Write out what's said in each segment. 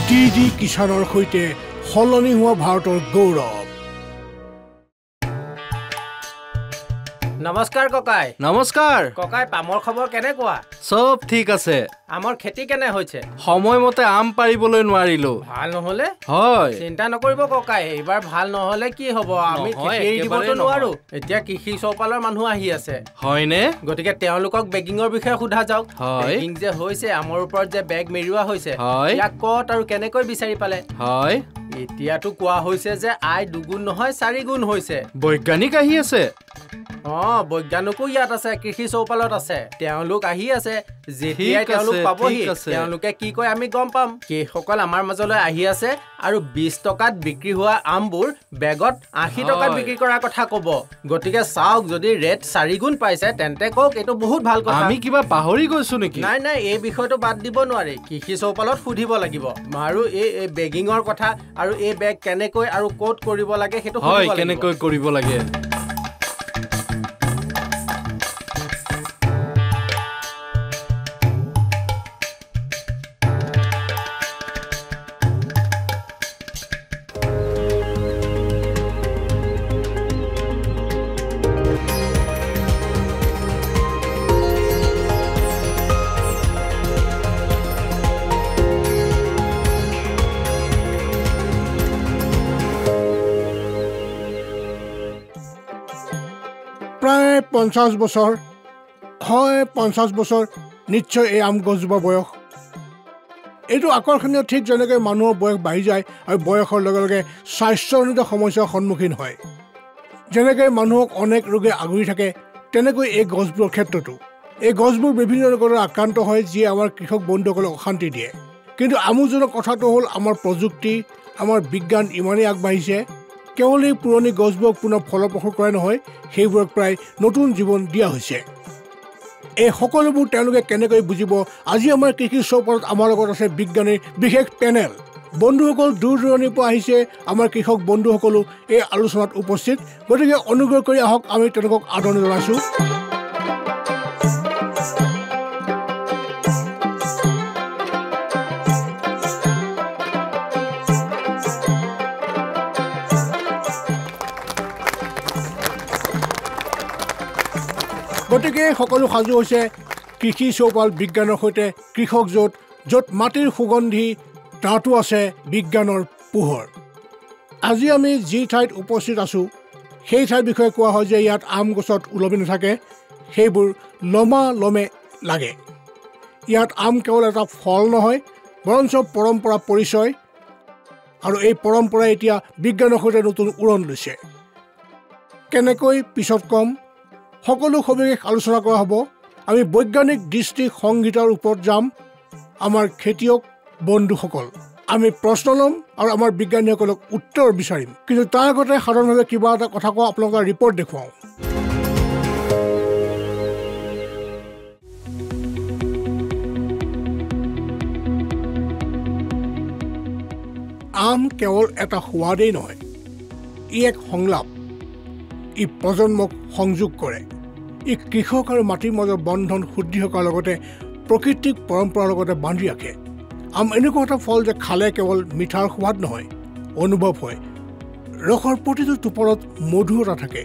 DD কিষাণৰ সৈতে সলনি হোৱা ভাৰতৰ গৌৰৱ। নমস্কাৰ ককাই। নমস্কাৰ ককাই, পামৰ খবৰ কেনেকুৱা? সব ঠিক আছে। আমৰ খেতি কেনে হৈছে? সময়মতে আম পাৰিবলৈ নোৱাৰিলো। ভাল নহলে? হয়। চিন্তা নকৰিব ককাই, এইবাৰ ভাল নহলে কি হ'ব, আমি খেতি এৰি দিবতো নোৱাৰো। এতিয়া কৃষি চৌপালৰ মানুহ আহি আছে। হয়নে? গতিকে তেওঁলোকক বেগিঙৰ বিষয়ে সোধা যাওক। হয়। বেগিং যে হৈছে, আমৰ ওপৰত যে বেগ মেৰুৱা হৈছে, হয়। ইয়াক ক'ত আৰু কেনেকৈ বিচাৰি পালে? হয়। এতিয়াতো কোৱা হৈছে যে আয় 2 গুণ নহয় 4 গুণ হৈছে। বৈজ্ঞানিক আহি আছে। বৈজ্ঞানিকো ইয়াত আছে, কৃষি চৌপালত আছে। তেওঁলোক আহি আছে। যেতিয়াই তেওঁলোক পাবহি, তেওঁলোকে কি কয় আমি গম পাম। সেইসকল আমাৰ মাজলৈ আহি আছে আৰু 20 টকাত বিক্ৰী হোৱা আমবোৰ বেগত 80 টকাত বিক্ৰী কৰাৰ কথা ক'ব। গতিকে চাওক, যদি ৰেট 4 গুণ পাইছে তেন্তে কওক, এইটো বহুত ভাল কথা। আমি কিবা পাহৰি গৈছো নেকি? নাই, এই বিষয়টো বাদ দিব নোৱাৰি। কৃষি চৌপালত সুধিব লাগিব আৰু এই বেগিঙৰ কথা আৰু এই বেগ কেনেকৈ আৰু ক'ত কৰিব লাগে সেইটো হয়, কেনেকৈ কৰিব লাগে। প্ৰায় 50 বছৰ হয়, 50 বছৰ নিশ্চয় এই আম গছজোপা বয়স। এইটো আকৰ্ষণীয়, ঠিক যেনেকৈ মানুহৰ বয়স বাঢ়ি যায় আৰু বয়সৰ লগে লগে স্বাস্থ্যজনিত সমস্যাৰ সন্মুখীন হয়। যেনেকৈ মানুহক অনেক ৰোগে আগুৰি থাকে, তেনেকৈ এই গছবোৰৰ ক্ষেত্ৰতো। এই গছবোৰ বিভিন্ন ৰোগৰ আক্ৰান্ত হয়, যিয়ে আমাৰ কৃষক বন্ধুসকলক অশান্তি দিয়ে। কিন্তু আমোদজনক কথাটো হ'ল, আমাৰ প্ৰযুক্তি, আমাৰ বিজ্ঞান ইমানেই আগবাঢ়িছে, কেৱল এই পুৰণি গছবোৰক পুনৰ ফলপ্ৰসূ কৰাই নহয়, সেইবোৰক প্ৰায় নতুন জীৱন দিয়া হৈছে। এই সকলোবোৰ তেওঁলোকে কেনেকৈ বুজিব, আজি আমাৰ কৃষি চৌপালত আমাৰ লগত আছে বিজ্ঞানীৰ বিশেষ পেনেল। বন্ধুসকল দূৰ দূৰণিৰ পৰা আহিছে, আমাৰ কৃষক বন্ধুসকলো এই আলোচনাত উপস্থিত। গতিকে অনুগ্ৰহ কৰি আহক, আমি তেওঁলোকক আদৰণি জনাইছোঁ। গতিকে সকলো সাজু হৈছে কৃষি চৌপাল বিজ্ঞানৰ সৈতে। কৃষক য'ত মাটিৰ সুগন্ধি, তাতো আছে বিজ্ঞানৰ পোহৰ। আজি আমি যি ঠাইত উপস্থিত আছোঁ, সেই ঠাইৰ বিষয়ে কোৱা হয় যে ইয়াত আম গছত ওলমি নাথাকে, সেইবোৰ লমে লাগে। ইয়াত আম কেৱল এটা ফল নহয়, বৰঞ্চ পৰম্পৰা পৰিচয়, আৰু এই পৰম্পৰাই এতিয়া বিজ্ঞানৰ সৈতে নতুন উৰণ লৈছে। কেনেকৈ পিছত কম, সকলো সবিশেষ আলোচনা কৰা হ'ব। আমি বৈজ্ঞানিক দৃষ্টি সংগীতৰ ওপৰত যাম। আমাৰ খেতিয়ক বন্ধুসকল, আমি প্ৰশ্ন ল'ম আৰু আমাৰ বিজ্ঞানীসকলক উত্তৰ বিচাৰিম। কিন্তু তাৰ আগতে সাধাৰণভাৱে কিবা এটা কথা কোৱা, আপোনালোকৰ ৰিপৰ্ট দেখুৱাওঁ। আম কেৱল এটা সোৱাদেই নহয়, ই এক সংলাপ। ই প্ৰজন্মক সংযোগ কৰে। ই কৃষক আৰু মাটিৰ মাজৰ বন্ধন সুদৃঢ় কৰাৰ লগতে প্ৰকৃতিক পৰম্পৰাৰ লগতে বান্ধি ৰাখে। আম এনেকুৱা এটা ফল যে খালে কেৱল মিঠাৰ সোৱাদ নহয়, অনুভৱ হয়। ৰসৰ প্ৰতিটো টোপৰত মধুৰতা থাকে।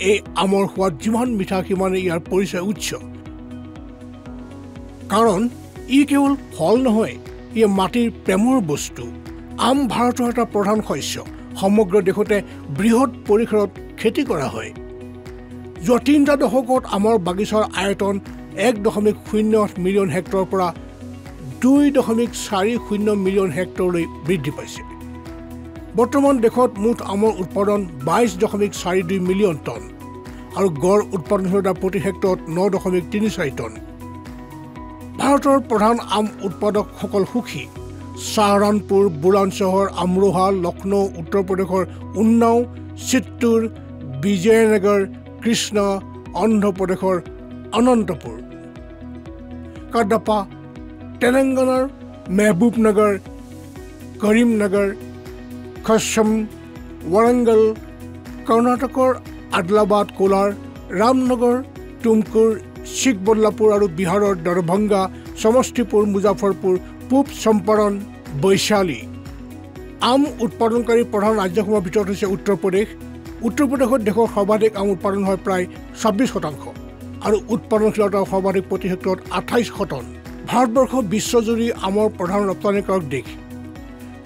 এই আমৰ সোৱাদ যিমান মিঠা, সিমানেই ইয়াৰ পৰিচয় উচ্চ। কাৰণ ই কেৱল ফল নহয়, ই মাটিৰ প্ৰেমৰ বস্তু। আম ভাৰতৰ এটা প্ৰধান শস্য। সমগ্ৰ দেশতে বৃহৎ পৰিসৰত খেতি কৰা হয়। যোৱা 3টা দশকত আমৰ বাগিচাৰ আয়তন 1.08 মিলিয়ন হেক্টৰৰ পৰা 2.40 মিলিয়ন হেক্টৰলৈ বৃদ্ধি পাইছে। বৰ্তমান দেশত মুঠ আমৰ উৎপাদন 22.42 মিলিয়ন টন আৰু গড় উৎপাদনশীলতা প্ৰতি হেক্টৰত 9.34 টন। ভাৰতৰ প্ৰধান আম উৎপাদকসকল সুখী। ছাহাৰানপুৰ, বুলন্দশহৰ, আমৰোহা, লক্ষ্ণৌ, উত্তৰ প্ৰদেশৰ উন্নাও, চিত্তুৰ, বিজয়নগৰ, কৃষ্ণা, অন্ধ্ৰপ্ৰদেশৰ অনন্তপুৰ, কাডাপা, তেলেংগানাৰ মেহবুবনগৰ, কৰিমনগৰ, খশ্বম, ৱাৰাংগল, কৰ্ণাটকৰ আদলাবাদ, কোলাৰ, ৰামনগৰ, টুমকুৰ, চিকবল্লাপুৰ আৰু বিহাৰৰ দৰভংগা, সমষ্টিপুৰ, মুজাফৰপুৰ, পূব চম্পাৰণ, বৈশালী। আম উৎপাদনকাৰী প্ৰধান ৰাজ্যসমূহৰ ভিতৰত হৈছে উত্তৰ প্ৰদেশ। উত্তৰ প্ৰদেশত দেশৰ সৰ্বাধিক আম উৎপাদন হয় প্ৰায় 26%, আৰু উৎপাদনশীলতা সৰ্বাধিক প্ৰতি হেক্টৰত 28 টন। ভাৰতবৰ্ষ বিশ্বজুৰি আমৰ প্ৰধান ৰপ্তানিকাৰক দেশ।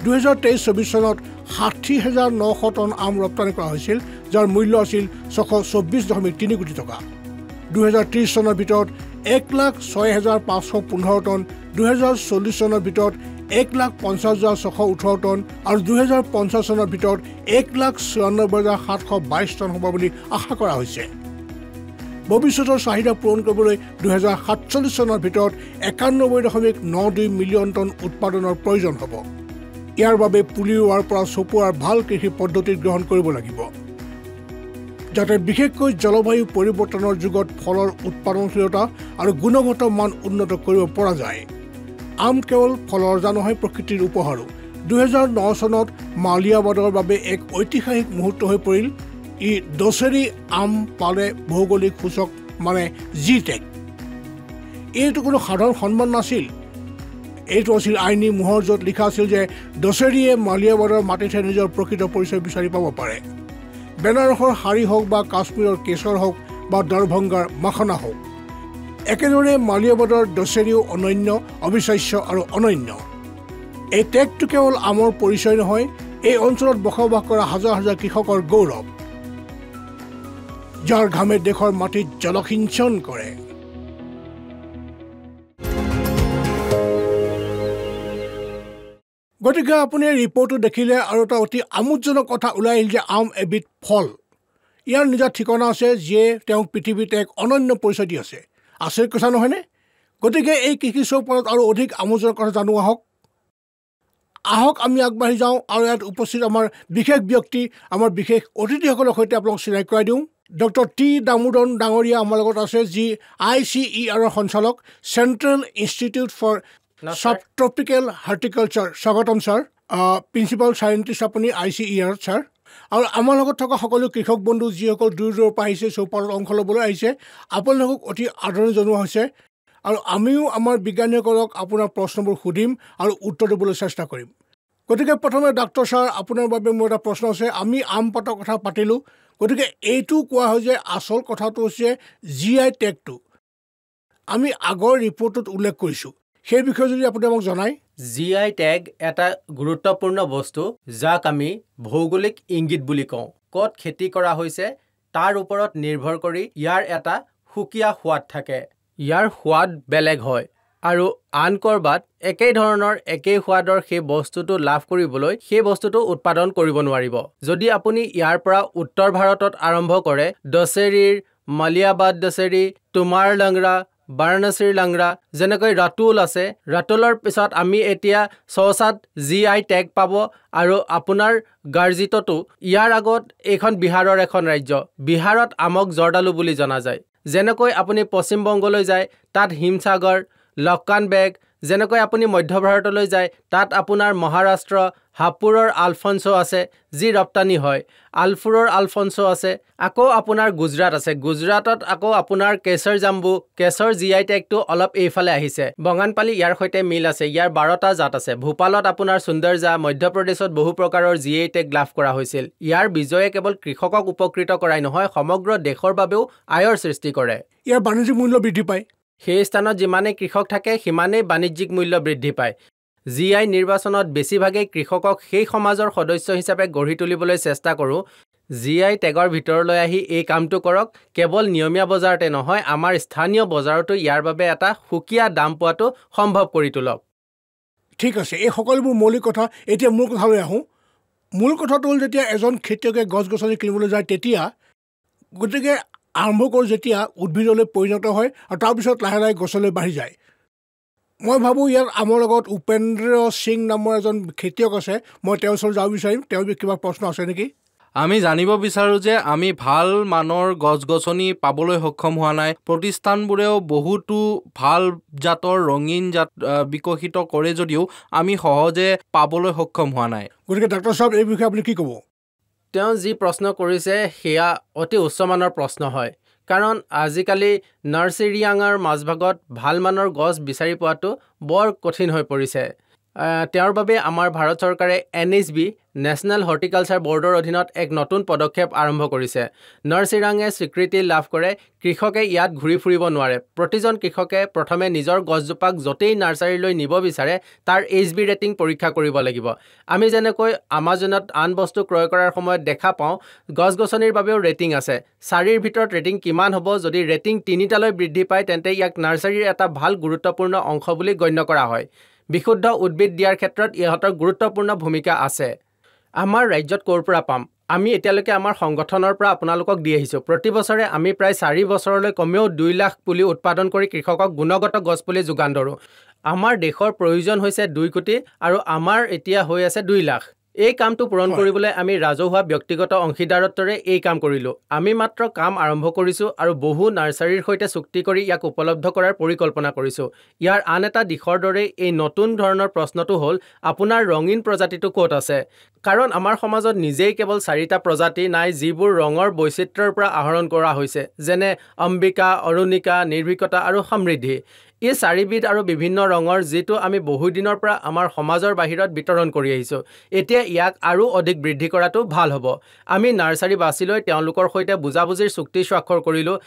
2023-24 চনত 60,900 টন আম ৰপ্তানি কৰা হৈছিল, যাৰ মূল্য আছিল 624.3 কোটি টকা। 2030 চনৰ ভিতৰত 1,06,515 টন, 2040 চনৰ ভিতৰত 1,50,618 টন আৰু 2050 চনৰ ভিতৰত 1,94,722 টন হ'ব বুলি আশা কৰা হৈছে। ভৱিষ্যতৰ চাহিদা পূৰণ কৰিবলৈ 2047 চনৰ ভিতৰত 91.92 মিলিয়ন টন উৎপাদনৰ প্ৰয়োজন হ'ব। ইয়াৰ বাবে পুলি ৰোৱাৰ পৰা চপোৱাৰ ভাল কৃষি পদ্ধতি গ্ৰহণ কৰিব লাগিব, যাতে বিশেষকৈ জলবায়ু পৰিৱৰ্তনৰ যুগত ফলৰ উৎপাদনশীলতা আৰু গুণগত মান উন্নত কৰিব পৰা যায়। আম কেৱল ফলৰ ৰজা নহয়, প্ৰকৃতিৰ উপহাৰো। 2009 চনত মালিয়াবাদৰ বাবে এক ঐতিহাসিক মুহূৰ্ত হৈ পৰিল। ই দশেৰী আম পালে ভৌগোলিক সূচক মানে জি-টেগ। এইটো কোনো সাধাৰণ সন্মান নাছিল, এইটো আছিল আইনী মোহৰ, য'ত লিখা আছিল যে দশেৰীয়ে মালিয়াবাদৰ মাটিতহে নিজৰ প্ৰকৃত পৰিচয় বিচাৰি পাব পাৰে। বেনাৰসৰ শাৰী হওক বা কাশ্মীৰৰ কেশৰ হওক বা দৰভংগাৰ মাখানা হওক, একেদৰে মালিয়াবাদৰ দশেৰীও অনন্য, অবিশ্বাস্য আৰু অনন্য। এই টেগটো কেৱল আমৰ পৰিচয় নহয়, এই অঞ্চলত বসবাস কৰা হাজাৰ হাজাৰ কৃষকৰ গৌৰৱ, যাৰ ঘামে দেশৰ মাটিত জলসিঞ্চন কৰে। গতিকে আপুনি ৰিপৰ্টটো দেখিলে আৰু এটা অতি আমোদজনক কথা ওলাই আহিল যে আম এবিধ ফল। ইয়াৰ নিজা ঠিকনা আছে, যিয়ে তেওঁক পৃথিৱীত এক অনন্য পৰিচয় দি আছে। আচৰিত কথা নহয়নে? গতিকে এই কৃষি চৌপালত আৰু অধিক আমোদজনক কথা জানো আহক আমি আগবাঢ়ি যাওঁ আৰু ইয়াত উপস্থিত আমাৰ বিশেষ ব্যক্তি, আমাৰ বিশেষ অতিথিসকলৰ সৈতে আপোনালোক চিনাকি কৰাই দিওঁ। ডক্টৰ টি দামোদৰন ডাঙৰীয়া আমাৰ লগত আছে, যি ICER সঞ্চালক, চেণ্ট্ৰেল ইনষ্টিটিউট ফৰ ছাবট্ৰপিকেল হৰ্টিকালচাৰ। স্বাগতম ছাৰ। প্ৰিন্সিপাল চাইণ্টিষ্ট আপুনি ICER ছাৰ। আৰু আমাৰ লগত থকা সকলো কৃষক বন্ধু, যিসকল দূৰ দূৰৰ পৰা আহিছে, চৌপালত অংশ ল'বলৈ আহিছে, আপোনালোকক অতি আদৰণি জনোৱা হৈছে। আৰু আমিও আমাৰ বিজ্ঞানীসকলক আপোনাৰ প্ৰশ্নবোৰ সুধিম আৰু উত্তৰ দিবলৈ চেষ্টা কৰিম। গতিকে প্ৰথমে ডাক্তৰ ছাৰ, আপোনাৰ বাবে মোৰ এটা প্ৰশ্ন আছে। আমি আম পাতৰ কথা পাতিলোঁ, গতিকে এইটো কোৱা হয় যে আচল কথাটো হৈছে GI টেগটো। আমি আগৰ ৰিপৰ্টটোত উল্লেখ কৰিছোঁ, সেই বিষয়ে যদি আপুনি আমাক জনায়। GI টেগ এটা গুৰুত্বপূৰ্ণ বস্তু, যাক আমি ভৌগোলিক ইংগিত বুলি কওঁ। ক'ত খেতি কৰা হৈছে তাৰ ওপৰত নিৰ্ভৰ কৰি ইয়াৰ এটা সুকীয়া সোৱাদ থাকে। ইয়াৰ সোৱাদ বেলেগ হয় আৰু আন ক'ৰবাত একেই ধৰণৰ একেই সোৱাদৰ সেই বস্তুটো লাভ কৰিবলৈ সেই বস্তুটো উৎপাদন কৰিব নোৱাৰিব। যদি আপুনি ইয়াৰ পৰা উত্তৰ ভাৰতত আৰম্ভ কৰে, দশেৰীৰ, মালিয়াবাদ দশেৰী, তুমাৰ লাংৰা, বাৰাণসীৰ লাংৰা, যেনেকৈ ৰাতুল আছে, ৰাতুলৰ পিছত আমি এতিয়া চৌচাত GI টেগ পাব। আৰু আপোনাৰ গাৰ্জিততো ইয়াৰ আগত এইখন বিহাৰৰ এখন ৰাজ্য। বিহাৰত আমক জৰ্দালু বুলি জনা যায়। যেনেকৈ আপুনি পশ্চিমবংগলৈ যায়, তাত হিমসাগৰ, লক্কান বেগ। যেনেকৈ আপুনি মধ্য ভাৰতলৈ যায়, তাত আপোনাৰ মহাৰাষ্ট্ৰ, হাপুৰৰ আলফন্সো আছে, যি ৰপ্তানি হয়। আলফুৰৰ আলফন্সো আছে। আকৌ আপোনাৰ গুজৰাট আছে। গুজৰাটত আকৌ আপোনাৰ কেশৰ জাম্বু, কেশৰ GI টেগটো অলপ এইফালে আহিছে। বঙানপালি ইয়াৰ সৈতে মিল আছে, ইয়াৰ 12টা জাত আছে। ভূপালত আপোনাৰ সুন্দৰজা, মধ্যপ্ৰদেশত বহু প্ৰকাৰৰ GI টেগ লাভ কৰা হৈছিল। ইয়াৰ বিজয়ে কেৱল কৃষকক উপকৃত কৰাই নহয়, সমগ্ৰ দেশৰ বাবেও আয়ৰ সৃষ্টি কৰে। ইয়াৰ বাণিজ্যিক মূল্য বৃদ্ধি পায়। সেই স্থানত যিমানেই কৃষক থাকে, সিমানেই বাণিজ্যিক মূল্য বৃদ্ধি পায়। GI নিৰ্বাচনত বেছিভাগেই কৃষকক সেই সমাজৰ সদস্য হিচাপে গঢ়ি তুলিবলৈ চেষ্টা কৰোঁ। GI টেগৰ ভিতৰলৈ আহি এই কামটো কৰক। কেৱল নিয়মীয়া বজাৰতে নহয়, আমাৰ স্থানীয় বজাৰতো ইয়াৰ বাবে এটা সুকীয়া দাম পোৱাটো সম্ভৱ কৰি তোলক। ঠিক আছে, এই সকলোবোৰ মৌলিক কথা। এতিয়া মূল কথালৈ আহোঁ। মূল কথাটো হ'ল, যেতিয়া এজন খেতিয়কে গছ গছনি কিনিবলৈ যায়, তেতিয়া গতিকে আৰম্ভ কৰোঁ যেতিয়া উদ্ভিদলৈ পৰিণত হয় আৰু তাৰপিছত লাহে লাহে গছলৈ বাঢ়ি যায়। মই ভাবোঁ ইয়াত আমাৰ লগত উপেন্দ্ৰ সিং নামৰ এজন খেতিয়ক আছে। মই তেওঁৰ ওচৰত যাব বিচাৰিম। তেওঁৰ কিবা প্ৰশ্ন আছে নেকি? আমি জানিব বিচাৰোঁ যে আমি ভাল মানৰ গছ গছনি পাবলৈ সক্ষম হোৱা নাই। প্ৰতিষ্ঠানবোৰেও বহুতো ভাল জাতৰ ৰঙীন জাত বিকশিত কৰে যদিও আমি সহজে পাবলৈ সক্ষম হোৱা নাই। গতিকে ডাক্তৰ সাহেব, এই বিষয়ে আপুনি কি ক'ব? তেওঁ যি প্ৰশ্ন কৰিছে সেয়া অতি উচ্চমানৰ প্ৰশ্ন হয়, কাৰণ আজিকালি নাৰ্চাৰিয়াঙৰ মাজভাগত ভাল মানৰ গছ বিচাৰি পোৱাটো বৰ কঠিন হৈ পৰিছে। তেওঁৰ বাবে আমাৰ ভাৰত চৰকাৰে NHB নেশ্যনেল হৰ্টিকালচাৰ বৰ্ডৰ অধীনত এক নতুন পদক্ষেপ আৰম্ভ কৰিছে। নৰচিৰাঙে স্বীকৃতি লাভ কৰে কৃষকে ইয়াত ঘূৰি ফুৰিব নোৱাৰে। প্ৰতিজন কৃষকে প্ৰথমে নিজৰ গছজোপাক য'তেই নাৰ্চাৰীলৈ নিব বিচাৰে তাৰ HB ৰেটিং পৰীক্ষা কৰিব লাগিব। আমি যেনেকৈ আমাজনত আন বস্তু ক্ৰয় কৰাৰ সময়ত দেখা পাওঁ গছ গছনিৰ বাবেও ৰেটিং আছে। 4ৰ ভিতৰত ৰেটিং কিমান হ'ব? যদি ৰেটিং 3টালৈ বৃদ্ধি পায় তেন্তে ইয়াক নাৰ্চাৰীৰ এটা ভাল গুৰুত্বপূৰ্ণ অংশ বুলি গণ্য কৰা হয়। বিশুদ্ধ উদ্ভিদ দিয়াৰ ক্ষেত্ৰত ইহঁতৰ গুৰুত্বপূৰ্ণ ভূমিকা আছে। আমাৰ ৰাজ্যত ক'ৰ পৰা পাম? আমি এতিয়ালৈকে আমাৰ সংগঠনৰ পৰা আপোনালোকক দি আহিছোঁ। প্ৰতি বছৰে আমি প্ৰায় 4 বছৰলৈ কমেও 2 লাখ পুলি উৎপাদন কৰি কৃষকক গুণগত গছপুলি যোগান ধৰোঁ। আমাৰ দেশৰ প্ৰয়োজন হৈছে 2 কোটি আৰু আমাৰ এতিয়া হৈ আছে 2 লাখ। এই কামটো পূৰণ কৰিবলৈ আমি ৰাজহুৱা ব্যক্তিগত অংশীদাৰত্বৰে এই কাম কৰিলোঁ। আমি মাত্ৰ কাম আৰম্ভ কৰিছোঁ আৰু বহু নাৰ্চাৰীৰ সৈতে চুক্তি কৰি ইয়াক উপলব্ধ কৰাৰ পৰিকল্পনা কৰিছোঁ। ইয়াৰ আন এটা দিশৰ দৰে এই নতুন ধৰণৰ প্ৰশ্নটো হ'ল আপোনাৰ ৰঙীন প্ৰজাতিটো ক'ত আছে? কাৰণ আমাৰ সমাজত নিজেই কেৱল 4টা প্ৰজাতি নাই যিবোৰ ৰঙৰ বৈচিত্ৰ্যৰ পৰা আহৰণ কৰা হৈছে, যেনে অম্বিকা, অৰুণিকা, নিৰ্ভীকতা আৰু সমৃদ্ধি। এই 4বিধ আৰু বিভিন্ন ৰঙৰ যিটো আমি বহুদিনৰ পৰা আমাৰ সমাজৰ বাহিৰত বিতৰণ কৰি আহিছোঁ। এতিয়া ইয়াক আৰু অধিক বৃদ্ধি কৰাটো ভাল হ'ব। আমি নাৰ্চাৰী বাছি লৈ তেওঁলোকৰ সৈতে বুজাবুজিৰ চুক্তি স্বাক্ষৰ কৰিলোঁ,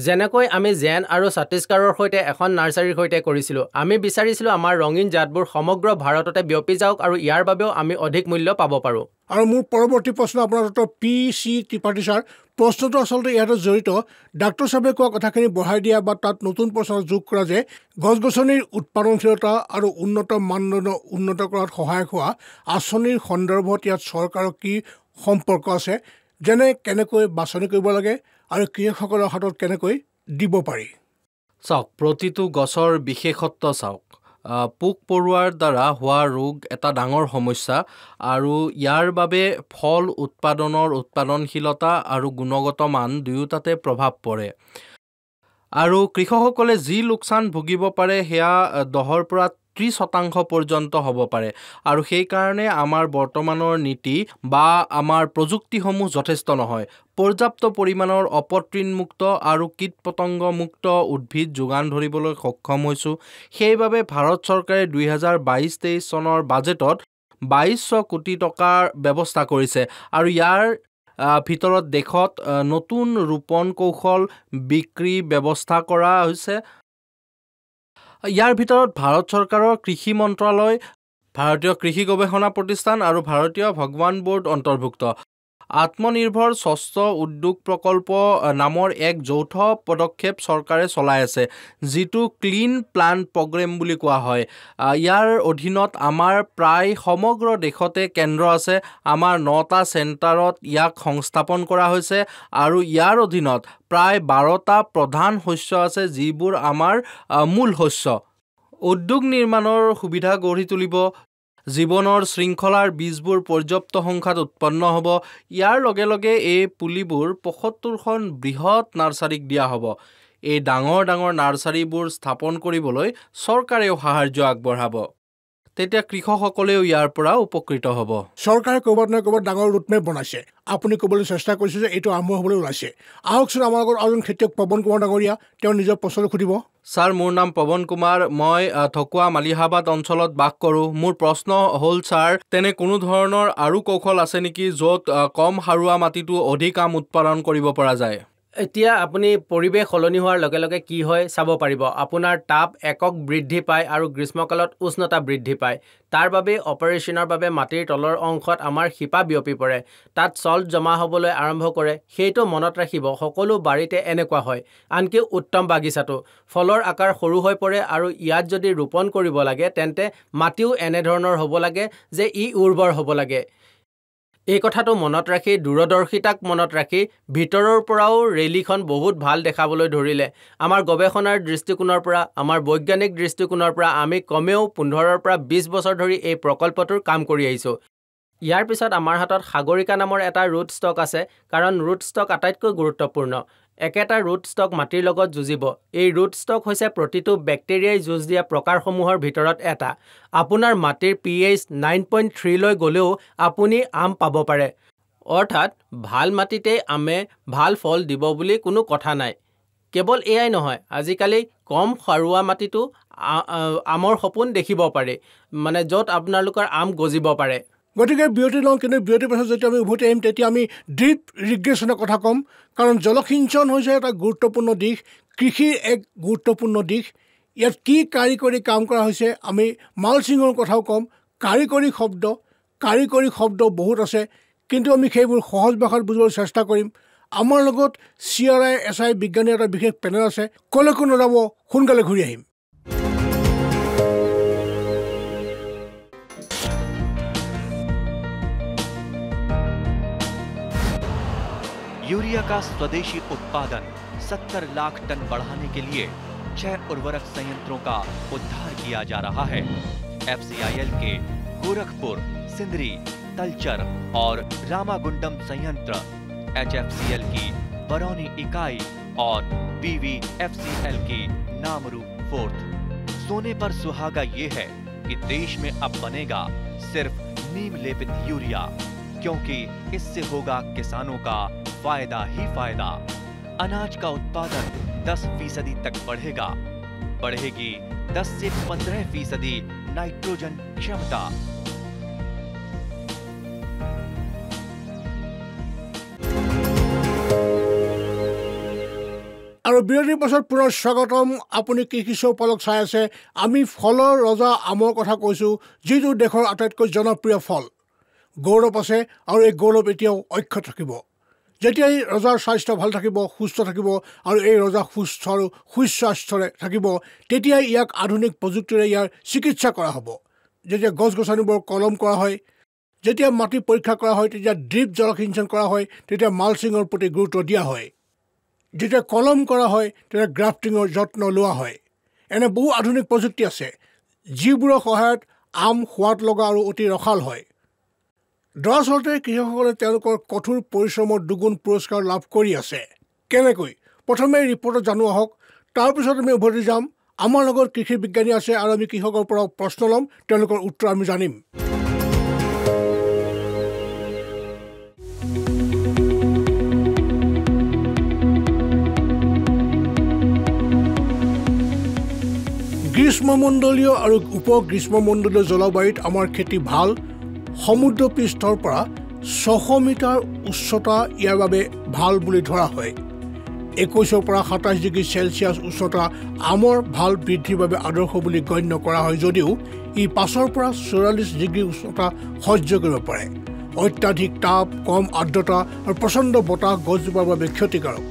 যেনেকৈ আমি জেন আৰু ছত্তীশগড়ৰ সৈতে এখন নাৰ্চাৰীৰ সৈতে কৰিছিলোঁ। আমি বিচাৰিছিলোঁ আমাৰ ৰঙীন জাতবোৰ সমগ্ৰ ভাৰততে বিয়পি যাওক আৰু ইয়াৰ বাবেও আমি অধিক মূল্য পাব পাৰোঁ। আৰু মোৰ পৰৱৰ্তী প্ৰশ্ন আপোনাৰ ডক্টৰ PC ত্ৰিপাঠী ছাৰ। প্ৰশ্নটো আচলতে ইয়াতে জড়িত ডাক্তৰ চাহেবে কোৱা কথাখিনি বঢ়াই দিয়া বা তাত নতুন প্ৰশ্ন যোগ কৰা যে গছ গছনিৰ উৎপাদনশীলতা আৰু উন্নত মানদণ্ড উন্নত কৰাত সহায়ক হোৱা আঁচনিৰ সন্দৰ্ভত ইয়াত চৰকাৰৰ কি সম্পৰ্ক আছে, যেনে কেনেকৈ বাছনি কৰিব লাগে আৰু কৃষকসকলৰ হাতত কেনেকৈ দিব পাৰি? চাওক, প্ৰতিটো গছৰ বিশেষত্ব চাওক। পোক পৰুৱাৰ দ্বাৰা হোৱা ৰোগ এটা ডাঙৰ সমস্যা আৰু ইয়াৰ বাবে ফল উৎপাদনৰ উৎপাদনশীলতা আৰু গুণগত মান দুয়োটাতে প্ৰভাৱ পৰে। আৰু কৃষকসকলে যি লোকচান ভুগিব পাৰে সেয়া 10ৰ পৰা 30% পৰ্যন্ত হ'ব পাৰে। আৰু সেইকাৰণে আমাৰ বৰ্তমানৰ নীতি বা আমাৰ প্ৰযুক্তিসমূহ যথেষ্ট নহয়। পৰ্যাপ্ত পৰিমাণৰ অপতৃণমুক্ত আৰু কীট পতংগমুক্ত উদ্ভিদ যোগান ধৰিবলৈ সক্ষম হৈছোঁ। সেইবাবে ভাৰত চৰকাৰে 2022-23 চনৰ বাজেটত 2200 কোটি টকাৰ ব্যৱস্থা কৰিছে আৰু ইয়াৰ ভিতৰত দেশত নতুন ৰোপণ কৌশল বিক্ৰী ব্যৱস্থা কৰা হৈছে। ইয়াৰ ভিতৰত ভাৰত চৰকাৰৰ কৃষি মন্ত্ৰালয়, ভাৰতীয় কৃষি গৱেষণা প্ৰতিষ্ঠান আৰু ভাৰতীয় ভগৱান বোৰ্ড অন্তৰ্ভুক্ত। আত্মনিৰ্ভৰ স্বচ্ছ উদ্যোগ প্ৰকল্প নামৰ এক যৌথ পদক্ষেপ চৰকাৰে চলাই আছে, যিটো ক্লিন প্লাণ্ট প্ৰগ্ৰেম বুলি কোৱা হয়। ইয়াৰ অধীনত আমাৰ প্ৰায় সমগ্ৰ দেশতে কেন্দ্ৰ আছে। আমাৰ 9টা চেণ্টাৰত ইয়াক সংস্থাপন কৰা হৈছে আৰু ইয়াৰ অধীনত প্ৰায় 12টা প্ৰধান শস্য আছে যিবোৰ আমাৰ মূল শস্য। উদ্যোগ নিৰ্মাণৰ সুবিধা গঢ়ি তুলিব, জীৱনৰ শৃংখলাৰ বীজবোৰ পৰ্যাপ্ত সংখ্যাত উৎপন্ন হ'ব। ইয়াৰ লগে লগে এই পুলিবোৰ 75খন বৃহৎ নাৰ্চাৰীক দিয়া হ'ব। এই ডাঙৰ ডাঙৰ নাৰ্চাৰীবোৰ স্থাপন কৰিবলৈ চৰকাৰেও সাহায্য আগবঢ়াব। তেতিয়া কৃষকসকলেও ইয়াৰ পৰা উপকৃত হ'ব। চৰকাৰে ক'ৰবাত নহয় ক'ৰবাত ডাঙৰ ৰোডমেপ বনাইছে। আপুনি ক'বলৈ চেষ্টা কৰিছে যে এইটো আৰম্ভ হ'বলৈ ওলাইছে। আহকচোন আমাৰ লগত আৰু এজন খেতিয়ক পৱন কুমাৰ ডাঙৰীয়া, তেওঁ নিজৰ প্ৰশ্নটো সুধিব। ছাৰ, মোৰ নাম পৱন কুমাৰ। মই ঢকুৱা মালিহাবাদ অঞ্চলত বাস কৰোঁ। মোৰ প্ৰশ্ন হ'ল ছাৰ, তেনে কোনো ধৰণৰ আৰু কৌশল আছে নেকি য'ত কম সাৰুৱা মাটিটো অধিক আম উৎপাদন কৰিব পৰা যায়? এতিয়া আপুনি পৰিৱেশ সলনি হোৱাৰ লগে লগে কি হয় চাব পাৰিব। আপোনাৰ তাপ একক বৃদ্ধি পায় আৰু গ্ৰীষ্মকালত উষ্ণতা বৃদ্ধি পায়। তাৰ বাবে অপাৰেশ্যনৰ বাবে মাটিৰ তলৰ অংশত আমাৰ শিপা বিয়পি পৰে, তাত চল্ট জমা হ'বলৈ আৰম্ভ কৰে। সেইটো মনত ৰাখিব, সকলো বাৰীতে এনেকুৱা হয়। আনকি উত্তম বাগিচাটো ফলৰ আকাৰ সৰু হৈ পৰে আৰু ইয়াত যদি ৰোপণ কৰিব লাগে তেন্তে মাটিও এনেধৰণৰ হ'ব লাগে যে ই উৰ্বৰ হ'ব লাগে। এই কথাটো মনত ৰাখি, দূৰদৰ্শিতাক মনত ৰাখি ভিতৰৰ পৰাও ৰেলীখন বহুত ভাল দেখাবলৈ ধৰিলে। আমাৰ গৱেষণাৰ দৃষ্টিকোণৰ পৰা, আমাৰ বৈজ্ঞানিক দৃষ্টিকোণৰ পৰা আমি কমেও 15ৰ পৰা 20 বছৰ ধৰি এই প্ৰকল্পটোৰ কাম কৰি আহিছোঁ। ইয়াৰ পিছত আমাৰ হাতত সাগৰিকা নামৰ এটা ৰুট ষ্টক আছে, কাৰণ ৰুট ষ্টক আটাইতকৈ গুৰুত্বপূৰ্ণ। একেটা ৰুট ষ্টক মাটিৰ লগত যুঁজিব। এই ৰুট ষ্টক হৈছে প্ৰতিটো বেক্টেৰিয়াই যুঁজ দিয়া প্ৰকাৰসমূহৰ ভিতৰত এটা। আপোনাৰ মাটিৰ pH 9.3লৈ গ'লেও আপুনি আম পাব পাৰে। অৰ্থাৎ ভাল মাটিতেই আমে ভাল ফল দিব বুলি কোনো কথা নাই। কেৱল এয়াই নহয়, আজিকালি কম সাৰুৱা মাটিতো আমৰ সপোন দেখিব পাৰে, মানে য'ত আপোনালোকৰ আম গজিব পাৰে। গতিকে বিৰতি লওঁ, কিন্তু বিৰতিৰ পাছত যেতিয়া আমি উভতি আহিম তেতিয়া আমি ড্ৰিপ ইৰিগেশ্যনৰ কথা ক'ম, কাৰণ জলসিঞ্চন হৈছে এটা গুৰুত্বপূৰ্ণ দিশ, কৃষিৰ এক গুৰুত্বপূৰ্ণ দিশ। ইয়াত কি কাৰিকৰী কাম কৰা হৈছে, আমি মালচিঙৰ কথাও ক'ম। কাৰিকৰী শব্দ বহুত আছে, কিন্তু আমি সেইবোৰ সহজ ভাষাত বুজিবলৈ চেষ্টা কৰিম। আমাৰ লগত CRI SI বিজ্ঞানী এটা বিশেষ পেনেল আছে, ক'লৈকো নাযাব, সোনকালে ঘূৰি আহিম। यूरिया का स्वदेशी उत्पादन 70 लाख टन बढ़ाने के लिए 6 उर्वरक संयंत्रों का उद्धार किया जा रहा है। FCIL के गोरखपुर, सिंदरी, तलचर और रामागुंडम संयंत्र, HFCL की बरौनी इकाई और BVFCL की नामरू फोर्थ। सोने पर सुहागा ये है कि देश में अब बनेगा सिर्फ नीम लेपित यूरिया, क्योंकि इससे होगा किसानों का फायदा ही फायदा। अनाज का उत्पादन 10% तक बढ़ेगा, बढ़ेगी 10 से 15% नाइट्रोजन क्षमता। আৰু বিৰতিৰ পাছত পুনৰ স্বাগতম। আপুনি কৃষি চৌপালক চাই আছে। আমি ফলৰ ৰজা আমৰ কথা কৈছোঁ, যিটো দেশৰ আটাইতকৈ জনপ্ৰিয় ফল। গৌৰৱ আছে আৰু এই গৌৰৱ এতিয়াও অক্ষত থাকিব। যেতিয়া এই ৰজাৰ স্বাস্থ্য ভাল থাকিব, সুস্থ থাকিব, আৰু এই ৰজা সুস্থ আৰু সুস্বাস্থ্যৰে থাকিব, তেতিয়াই ইয়াক আধুনিক প্ৰযুক্তিৰে ইয়াৰ চিকিৎসা কৰা হ'ব। যেতিয়া গছ গছনিবোৰ কলম কৰা হয়, যেতিয়া মাটি পৰীক্ষা কৰা হয়, তেতিয়া ড্ৰিপ জলসিঞ্চন কৰা হয়, তেতিয়া মালচিঙৰ প্ৰতি গুৰুত্ব দিয়া হয়। যেতিয়া কলম কৰা হয়, তেতিয়া গ্ৰাফটিঙৰ যত্ন লোৱা হয়। এনে বহু আধুনিক প্ৰযুক্তি আছে, যিবোৰৰ সহায়ত আম সোৱাদ লগা আৰু অতি ৰসাল হয়। দৰাচলতে কৃষকসকলে তেওঁলোকৰ কঠোৰ পৰিশ্ৰমৰ দুগুণ পুৰস্কাৰ লাভ কৰি আছে। কেনেকৈ? প্ৰথমে ৰিপৰ্টত জানো আহক, তাৰপিছত আমি উভতি যাম। আমাৰ লগত কৃষি বিজ্ঞানী আছে আৰু আমি কৃষকৰ পৰা প্ৰশ্ন ল'ম, তেওঁলোকৰ উত্তৰ আমি জানিম। গ্ৰীষ্মমণ্ডলীয় আৰু উপ গ্ৰীষ্মমণ্ডলীয় জলবায়ুত আমাৰ খেতি ভাল। সমুদ্ৰ পৃষ্ঠৰ পৰা 600 মিটাৰ উচ্চতা ইয়াৰ বাবে ভাল বুলি ধৰা হয়। 21 পৰা 27 ডিগ্ৰী চেলচিয়াছ উচ্চতা আমৰ ভাল বৃদ্ধিৰ বাবে আদৰ্শ বুলি গণ্য কৰা হয়, যদিও ই 5 পৰা 44 ডিগ্ৰী উচ্চতা সহ্য কৰিব পাৰে। অত্যাধিক তাপ, কম আৰ্দ্ৰতা আৰু প্ৰচণ্ড বতাহ গছজোপাৰ বাবে ক্ষতিকাৰক।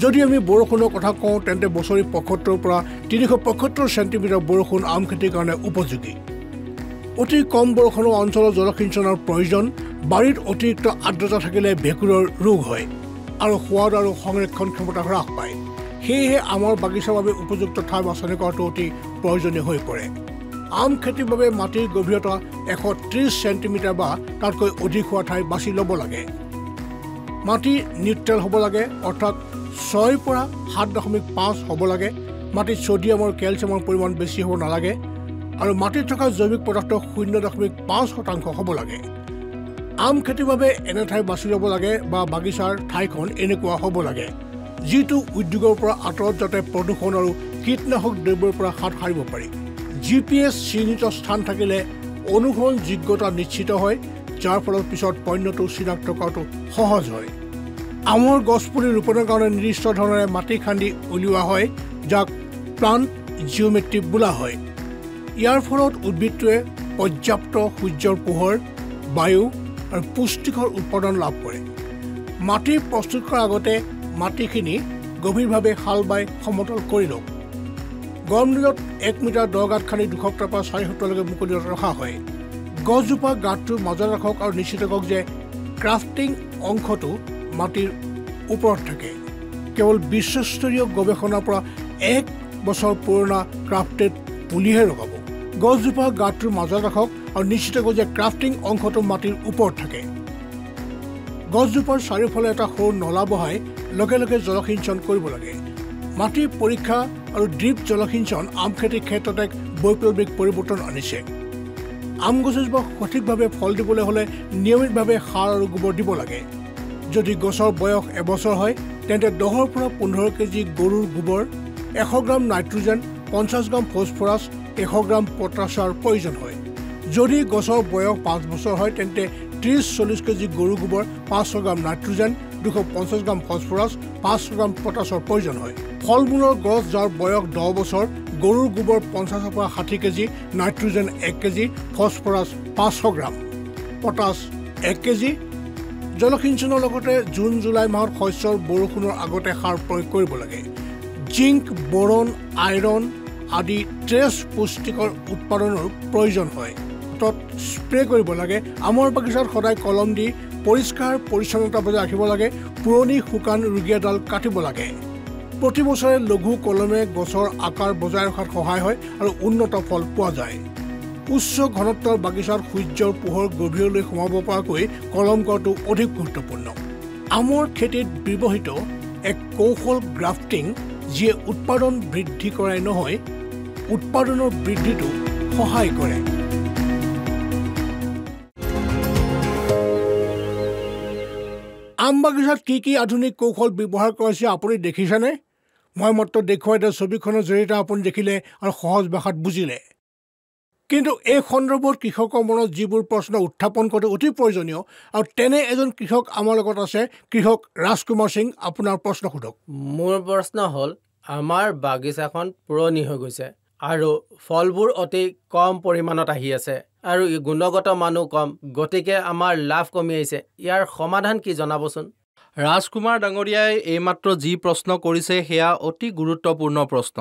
যদি আমি বৰষুণৰ কথা কওঁ, তেন্তে বছৰি 75 পৰা 375 চেণ্টিমিটাৰ বৰষুণ আম খেতিৰ কাৰণে উপযোগী। অতি কম বৰষুণৰ অঞ্চলত জলসিঞ্চনৰ প্ৰয়োজন। বাৰীত অতিৰিক্ত আৰ্দ্ৰতা থাকিলে ভেঁকুৰৰ ৰোগ হয় আৰু সোৱাদ আৰু সংৰক্ষণ ক্ষমতা হ্ৰাস পায়। সেয়েহে আমৰ বাগিচাৰ বাবে উপযুক্ত ঠাই বাছনি কৰাটো অতি প্ৰয়োজনীয় হৈ পৰে। আম খেতিৰ বাবে মাটিৰ গভীৰতা 130 চেণ্টিমিটাৰ বা তাতকৈ অধিক হোৱা ঠাই বাছি ল'ব লাগে। মাটি নিউট্ৰেল হ'ব লাগে, অৰ্থাৎ 6 পৰা 7.5 হ'ব লাগে। মাটিত ছডিয়াম আৰু কেলছিয়ামৰ পৰিমাণ বেছি হ'ব নালাগে আৰু মাটিত থকা জৈৱিক পদাৰ্থ 0.5% হ'ব লাগে। আম খেতিৰ বাবে এনে ঠাই বাছি ল'ব লাগে বা বাগিচাৰ ঠাইখন এনেকুৱা হ'ব লাগে, যিটো উদ্যোগৰ পৰা আঁতৰত, যাতে প্ৰদূষণ আৰু কীটনাশক দ্ৰব্যৰ পৰা হাত সাৰিব পাৰি। GPS চিহ্নিত স্থান থাকিলে অনুসৰণযোগ্যতা নিশ্চিত হয়, যাৰ ফলত পিছত পণ্যটো চিনাক্ত কৰাটো সহজ হয়। আমৰ গছপুলি ৰোপণৰ কাৰণে নিৰ্দিষ্ট ধৰণেৰে মাটি খান্দি উলিওৱা হয়, যাক প্লাণ্ট জিঅ'মেট্ৰি বোলা হয়। ইয়াৰ ফলত উদ্ভিদটোৱে পৰ্যাপ্ত সূৰ্যৰ পোহৰ, বায়ু আৰু পুষ্টিকৰ উৎপাদন লাভ কৰে। মাটি প্ৰস্তুত কৰাৰ আগতে মাটিখিনি গভীৰভাৱে হাল বাই সমতল কৰি লওক। গৰম দিনত 1 মিটাৰ দ গাঁত খান্দি 2 সপ্তাহৰ পৰা 4 সপ্তাহলৈকে মুকলি ৰখা হয়। গছজোপা গাঁতটোৰ মাজত ৰাখক আৰু নিশ্চিত কৰক যে ক্ৰাফটিং অংশটো মাটিৰ ওপৰত থাকে। কেৱল বিশ্বস্তৰীয় গৱেষণাৰ পৰা 1 বছৰ পুৰণা ক্ৰাফটেড পুলিহে লগাব। গছজোপা গাঁতটোৰ মাজত ৰাখক আৰু নিশ্চিত কৰক যে ক্ৰাফটিং অংশটো মাটিৰ ওপৰত থাকে। গছজোপাৰ চাৰিওফালে এটা সৰু নলা বহাই লগে লগে জলসিঞ্চন কৰিব লাগে। মাটিৰ পৰীক্ষা আৰু ড্ৰিপ জলসিঞ্চন আম খেতিৰ ক্ষেত্ৰত এক বৈপ্লৱিক পৰিৱৰ্তন আনিছে। আম গছজোপাক সঠিকভাৱে ফল দিবলৈ হ'লে নিয়মিতভাৱে সাৰ আৰু গোবৰ দিব লাগে। যদি গছৰ বয়স 1 বছৰ হয়, তেন্তে 10ৰ পৰা 15 কেজি গৰুৰ গোবৰ, 100 গ্ৰাম নাইট্ৰোজেন, 50 গ্ৰাম ফচফৰাছ, 100 গ্ৰাম পটাছৰ প্ৰয়োজন হয়। যদি গছৰ বয়স 5 বছৰ হয় তেন্তে 30-40 কেজি গৰু গোবৰ, 500 গ্ৰাম নাইট্ৰোজেন, 250 গ্ৰাম ফচফৰাছ, 500 গ্ৰাম পটাছৰ প্ৰয়োজন হয়। ফল মূলৰ গছ যাৰ বয়স 10 বছৰ, গৰুৰ গোবৰ 50 পৰা 60 কেজি, নাইট্ৰোজেন 1 কেজি, ফচফৰাছ 500 গ্ৰাম, পটাছ 1 কেজি। জলসিঞ্চনৰ লগতে জুন জুলাই মাহত শস্যৰ বৰষুণৰ আগতে সাৰ প্ৰয়োগ কৰিব লাগে। জিংক, বৰণ, আইৰণ আদি ট্ৰেছ পুষ্টিকৰ উৎপাদনৰ প্ৰয়োজন হয়। তত স্প্ৰে কৰিব লাগে। আমৰ বাগিচাত সদায় কলম দি পৰিষ্কাৰ পৰিচ্ছন্নতা বজাই ৰাখিব লাগে। পুৰণি শুকান ৰুগীয়া ডাল কাটিব লাগে। প্ৰতি বছৰে লঘু কলমে গছৰ আকাৰ বজাই ৰখাত সহায় হয় আৰু উন্নত ফল পোৱা যায়। উচ্চ ঘনত্বৰ বাগিচাত সূৰ্যৰ পোহৰ গভীৰলৈ সোমাব পৰাকৈ কলম কৰাটো অধিক গুৰুত্বপূৰ্ণ। আমৰ খেতিত ব্যৱহৃত এক কৌশল গ্ৰাফটিং, যিয়ে উৎপাদন বৃদ্ধি কৰাই নহয়, উৎপাদনৰ বৃদ্ধিটো সহায় কৰে। আম বাগিচাত কি কি আধুনিক কৌশল ব্যৱহাৰ কৰিছে আপুনি দেখিছেনে? মই মাত্ৰ দেখুৱাই দিয়া ছবিখনৰ জৰিয়তে আপুনি দেখিলে আৰু সহজ ভাষাত বুজিলে। কিন্তু এই সন্দৰ্ভত কৃষকৰ মনত যিবোৰ প্ৰশ্ন উত্থাপন কৰাটো অতি প্ৰয়োজনীয়, আৰু তেনে এজন কৃষক আমাৰ লগত আছে। কৃষক ৰাজকুমাৰ সিং, আপোনাৰ প্ৰশ্ন সোধক। মোৰ প্ৰশ্ন হ'ল, আমাৰ বাগিচাখন পুৰণি হৈ গৈছে আৰু ফলবোৰ অতি কম পৰিমাণত আহি আছে আৰু গুণগত মানো কম, গতিকে আমাৰ লাভ কমি আহিছে। ইয়াৰ সমাধান কি জনাবচোন? ৰাজকুমাৰ ডাঙৰীয়াই এইমাত্ৰ যি প্ৰশ্ন কৰিছে সেয়া অতি গুৰুত্বপূৰ্ণ প্ৰশ্ন।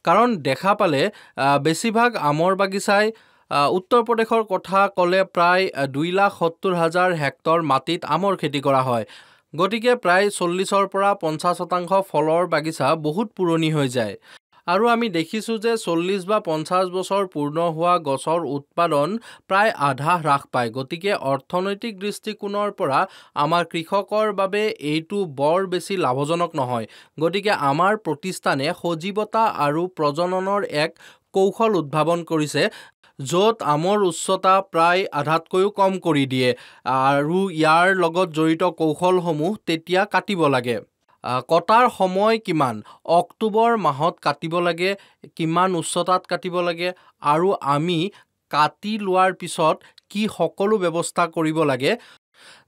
কাৰণ দেখা পালে বেছিভাগ আমৰ বাগিচাই উত্তৰ প্ৰদেশৰ কথা ক'লে প্ৰায় 2,70,000 হেক্টৰ মাটিত আমৰ খেতি কৰা হয়। গতিকে প্ৰায় 40 পৰা 50% ফলৰ বাগিচা বহুত পুৰণি হৈ যায়। আৰু আমি দেখিছোঁ যে 40 বা 50 বছৰ পূৰ্ণ হোৱা গছৰ উৎপাদন প্ৰায় আধা হ্ৰাস পায়। গতিকে অৰ্থনৈতিক দৃষ্টিকোণৰ পৰা আমাৰ কৃষকৰ বাবে এইটো বৰ বেছি লাভজনক নহয়। গতিকে আমাৰ প্ৰতিষ্ঠানে সজীৱতা আৰু প্ৰজননৰ এক কৌশল উদ্ভাৱন কৰিছে, য'ত আমৰ উচ্চতা প্ৰায় আধাতকৈও কম কৰি দিয়ে আৰু ইয়াৰ লগত জড়িত কৌশলসমূহ তেতিয়া কাটিব লাগে। কটাৰ সময় কিমান, অক্টোবৰ মাহত কাটিব লাগে, কিমান উচ্চতাত কাটিব লাগে, আৰু আমি কাটি লোৱাৰ পিছত কি সকলো ব্যৱস্থা কৰিব লাগে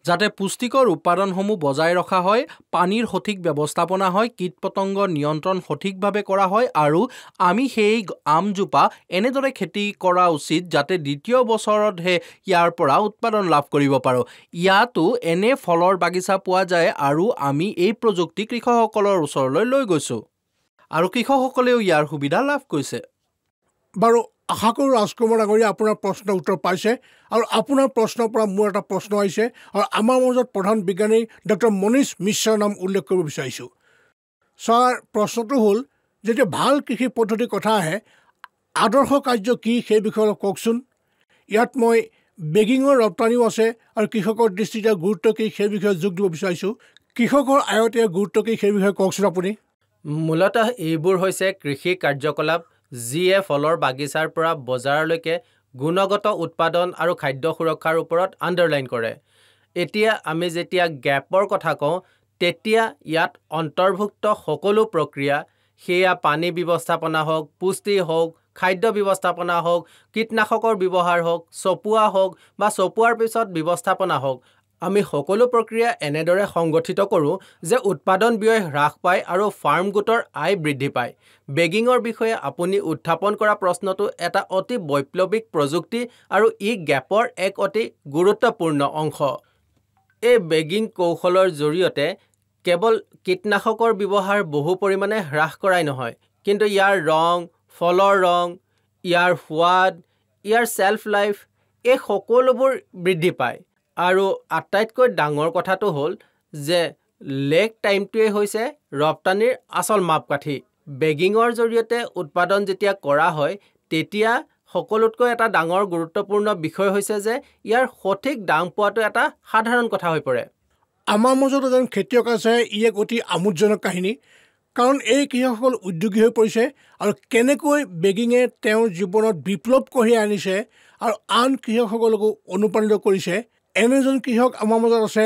যাতে পুষ্টিকৰ উৎপাদনসমূহ বজাই ৰখা হয়, পানীৰ সঠিক ব্যৱস্থাপনা হয়, কীট পতংগ নিয়ন্ত্ৰণ সঠিকভাৱে কৰা হয়, আৰু আমি সেই আমজোপা এনেদৰে খেতি কৰা উচিত যাতে দ্বিতীয় বছৰতহে ইয়াৰ পৰা উৎপাদন লাভ কৰিব পাৰোঁ। ইয়াতো এনে ফলৰ বাগিচা পোৱা যায় আৰু আমি এই প্ৰযুক্তি কৃষকসকলৰ ওচৰলৈ লৈ গৈছোঁ আৰু কৃষকসকলেও ইয়াৰ সুবিধা লাভ কৰিছে। বাৰু, আশা কৰোঁ ৰাজকুমাৰ ডাঙৰীয়া আপোনাৰ প্ৰশ্নৰ উত্তৰ পাইছে। আৰু আপোনাৰ প্ৰশ্নৰ পৰা মোৰ এটা প্ৰশ্ন আহিছে, আৰু আমাৰ মাজত প্ৰধান বিজ্ঞানী ডক্টৰ মনীষ মিশ্ৰৰ নাম উল্লেখ কৰিব বিচাৰিছোঁ। ছাৰ, প্ৰশ্নটো হ'ল, যেতিয়া ভাল কৃষি পদ্ধতিৰ কথা আহে, আদৰ্শ কাৰ্য কি সেই বিষয়ে অলপ কওকচোন। ইয়াত মই বেগিঙৰ ৰপ্তানিও আছে, আৰু কৃষকৰ দৃষ্টিত ইয়াৰ গুৰুত্ব কি সেই বিষয়ে যোগ দিব বিচাৰিছোঁ। কৃষকৰ আয়ত ইয়াৰ গুৰুত্ব কি সেই বিষয়ে কওকচোন আপুনি। মূলতঃ এইবোৰ হৈছে কৃষি কাৰ্যকলাপ যিয়ে ফলৰ বাগিচাৰ পৰা বজাৰলৈকে গুণগত উৎপাদন আৰু খাদ্য সুৰক্ষাৰ ওপৰত আণ্ডাৰলাইন কৰে। এতিয়া আমি যেতিয়া গেপৰ কথা কওঁ, তেতিয়া ইয়াত অন্তৰ্ভুক্ত সকলো প্ৰক্ৰিয়া, সেয়া পানী ব্যৱস্থাপনা হওক, পুষ্টি হওক, খাদ্য ব্যৱস্থাপনা হওক, কীটনাশকৰ ব্যৱহাৰ হওক, চপোৱা হওক বা চপোৱাৰ পিছত ব্যৱস্থাপনা হওক, আমি সকলো প্ৰক্ৰিয়া এনেদৰে সংগঠিত কৰোঁ যে উৎপাদন ব্যয় হ্ৰাস পায় আৰু ফাৰ্ম গোটৰ আয় বৃদ্ধি পায়। বেগিঙৰ বিষয়ে আপুনি উত্থাপন কৰা প্ৰশ্নটো এটা অতি বৈপ্লৱিক প্ৰযুক্তি আৰু ই গেপৰ এক অতি গুৰুত্বপূৰ্ণ অংশ। এই বেগিং কৌশলৰ জৰিয়তে কেৱল কীটনাশকৰ ব্যৱহাৰ বহু পৰিমাণে হ্ৰাস কৰাই নহয়, কিন্তু ইয়াৰ ৰং, ফলৰ ৰং, ইয়াৰ সোৱাদ, ইয়াৰ ছেল্ফ লাইফ, এই সকলোবোৰ বৃদ্ধি পায়। আৰু আটাইতকৈ ডাঙৰ কথাটো হ'ল যে লেগ টাইমটোৱে হৈছে ৰপ্তানিৰ আচল মাপকাঠি। বেগিঙৰ জৰিয়তে উৎপাদন যেতিয়া কৰা হয়, তেতিয়া সকলোতকৈ এটা ডাঙৰ গুৰুত্বপূৰ্ণ বিষয় হৈছে যে ইয়াৰ সঠিক দাম পোৱাটো এটা সাধাৰণ কথা হৈ পৰে। আমাৰ মাজত এজন খেতিয়ক আছে, ই এক অতি আমোদজনক কাহিনী। কাৰণ এই কৃষকসকল উদ্যোগী হৈ পৰিছে আৰু কেনেকৈ বেগিঙে তেওঁৰ জীৱনত বিপ্লৱ কঢ়িয়াই আনিছে আৰু আন কৃষকসকলকো অনুপ্ৰাণিত কৰিছে, এনেজন কৃষক আমাৰ মাজত আছে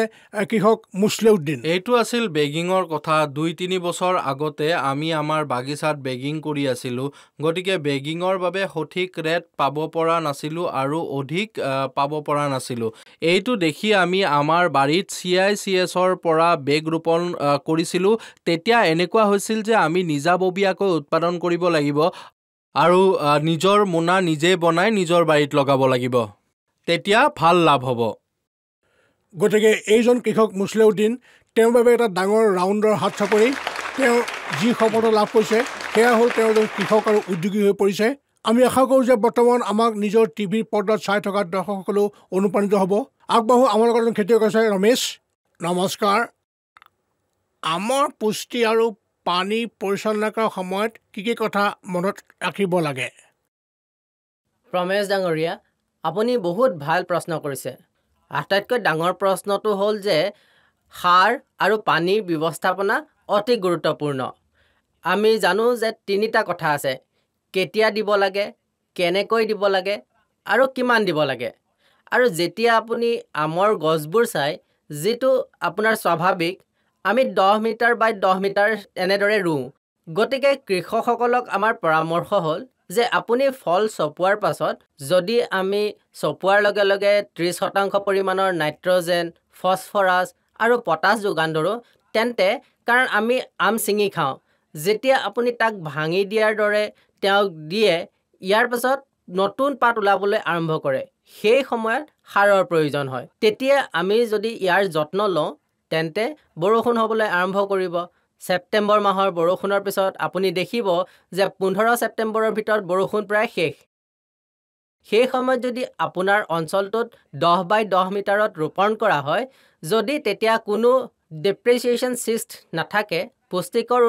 কৃষক মুছলেউদ্দিন। এইটো আছিল বেগিঙৰ কথা। 2-3 বছৰ আগতে আমি আমাৰ বাগিচাত বেগিং কৰি আছিলোঁ। গতিকে বেগিঙৰ বাবে সঠিক ৰেট পাব পৰা নাছিলোঁ আৰু অধিক পাব পৰা নাছিলোঁ। এইটো দেখি আমি আমাৰ বাৰীত CICSৰ পৰা বেগ ৰোপণ কৰিছিলোঁ। তেতিয়া এনেকুৱা হৈছিল যে আমি নিজাববীয়াকৈ উৎপাদন কৰিব লাগিব আৰু নিজৰ মোনা নিজে বনাই নিজৰ বাৰীত লগাব লাগিব। তেতিয়া ভাল লাভ হ'ব। গতিকে এইজন কৃষক মুছলেউদ্দিন, তেওঁৰ বাবে এটা ডাঙৰ ৰাউণ্ডৰ হাত চাপৰি। তেওঁ যি সফলতা লাভ কৰিছে সেয়া হ'ল তেওঁ এজন কৃষক আৰু উদ্যোগী হৈ পৰিছে। আমি আশা কৰোঁ যে বৰ্তমান আমাক নিজৰ টিভিৰ পৰ্দাত চাই থকা দৰ্শকসকলেও অনুপ্ৰাণিত হ'ব। আগবাঢ়ো। আমাৰ লগত এজন খেতিয়ক আছে, ৰমেশ। নমস্কাৰ। আমৰ পুষ্টি আৰু পানী পৰিচালনা কৰাৰ সময়ত কি কথা মনত ৰাখিব লাগে? ৰমেশ ডাঙৰীয়া, আপুনি বহুত ভাল প্ৰশ্ন কৰিছে। আটাইতকৈ ডাঙৰ প্ৰশ্নটো হ'ল যে সাৰ আৰু পানীৰ ব্যৱস্থাপনা অতি গুৰুত্বপূৰ্ণ। আমি জানো যে 3টা কথা আছে: কেতিয়া দিব লাগে, কেনেকৈ দিব লাগে আৰু কিমান দিব লাগে। আৰু যেতিয়া আপুনি আমৰ গছবোৰ চাই, যিটো আপোনাৰ স্বাভাৱিক, আমি 10 মিটাৰ বাই 10 মিটাৰ এনেদৰে ৰুওঁ। গতিকে কৃষকসকলক আমাৰ পৰামৰ্শ হ'ল যে আপুনি ফল চপোৱাৰ পাছত যদি আমি চপোৱাৰ লগে লগে 30% পৰিমাণৰ নাইট্ৰজেন, ফছফৰাছ আৰু পটাছ যোগান ধৰোঁ, তেন্তে কাৰণ আমি আম ছিঙি খাওঁ, যেতিয়া আপুনি তাক ভাঙি দিয়াৰ দৰে তেওঁক দিয়ে, ইয়াৰ পাছত নতুন পাত ওলাবলৈ আৰম্ভ কৰে, সেই সময়ত সাৰৰ প্ৰয়োজন হয়। তেতিয়া আমি যদি ইয়াৰ যত্ন লওঁ, তেন্তে বৰষুণ হ'বলৈ আৰম্ভ কৰিব। ছেপ্টেম্বৰ মাহৰ বৰষুণৰ পিছত আপুনি দেখিব যে 15 ছেপ্টেম্বৰৰ ভিতৰত বৰষুণ প্ৰায় শেষ। সেই সময়ত যদি আপোনাৰ অঞ্চলটোত 10 বাই 10 মিটাৰত ৰোপণ কৰা হয়, যদি তেতিয়া কোনো ডেপ্ৰিচিয়েশ্যন চিষ্ট নাথাকে, পুষ্টিকৰ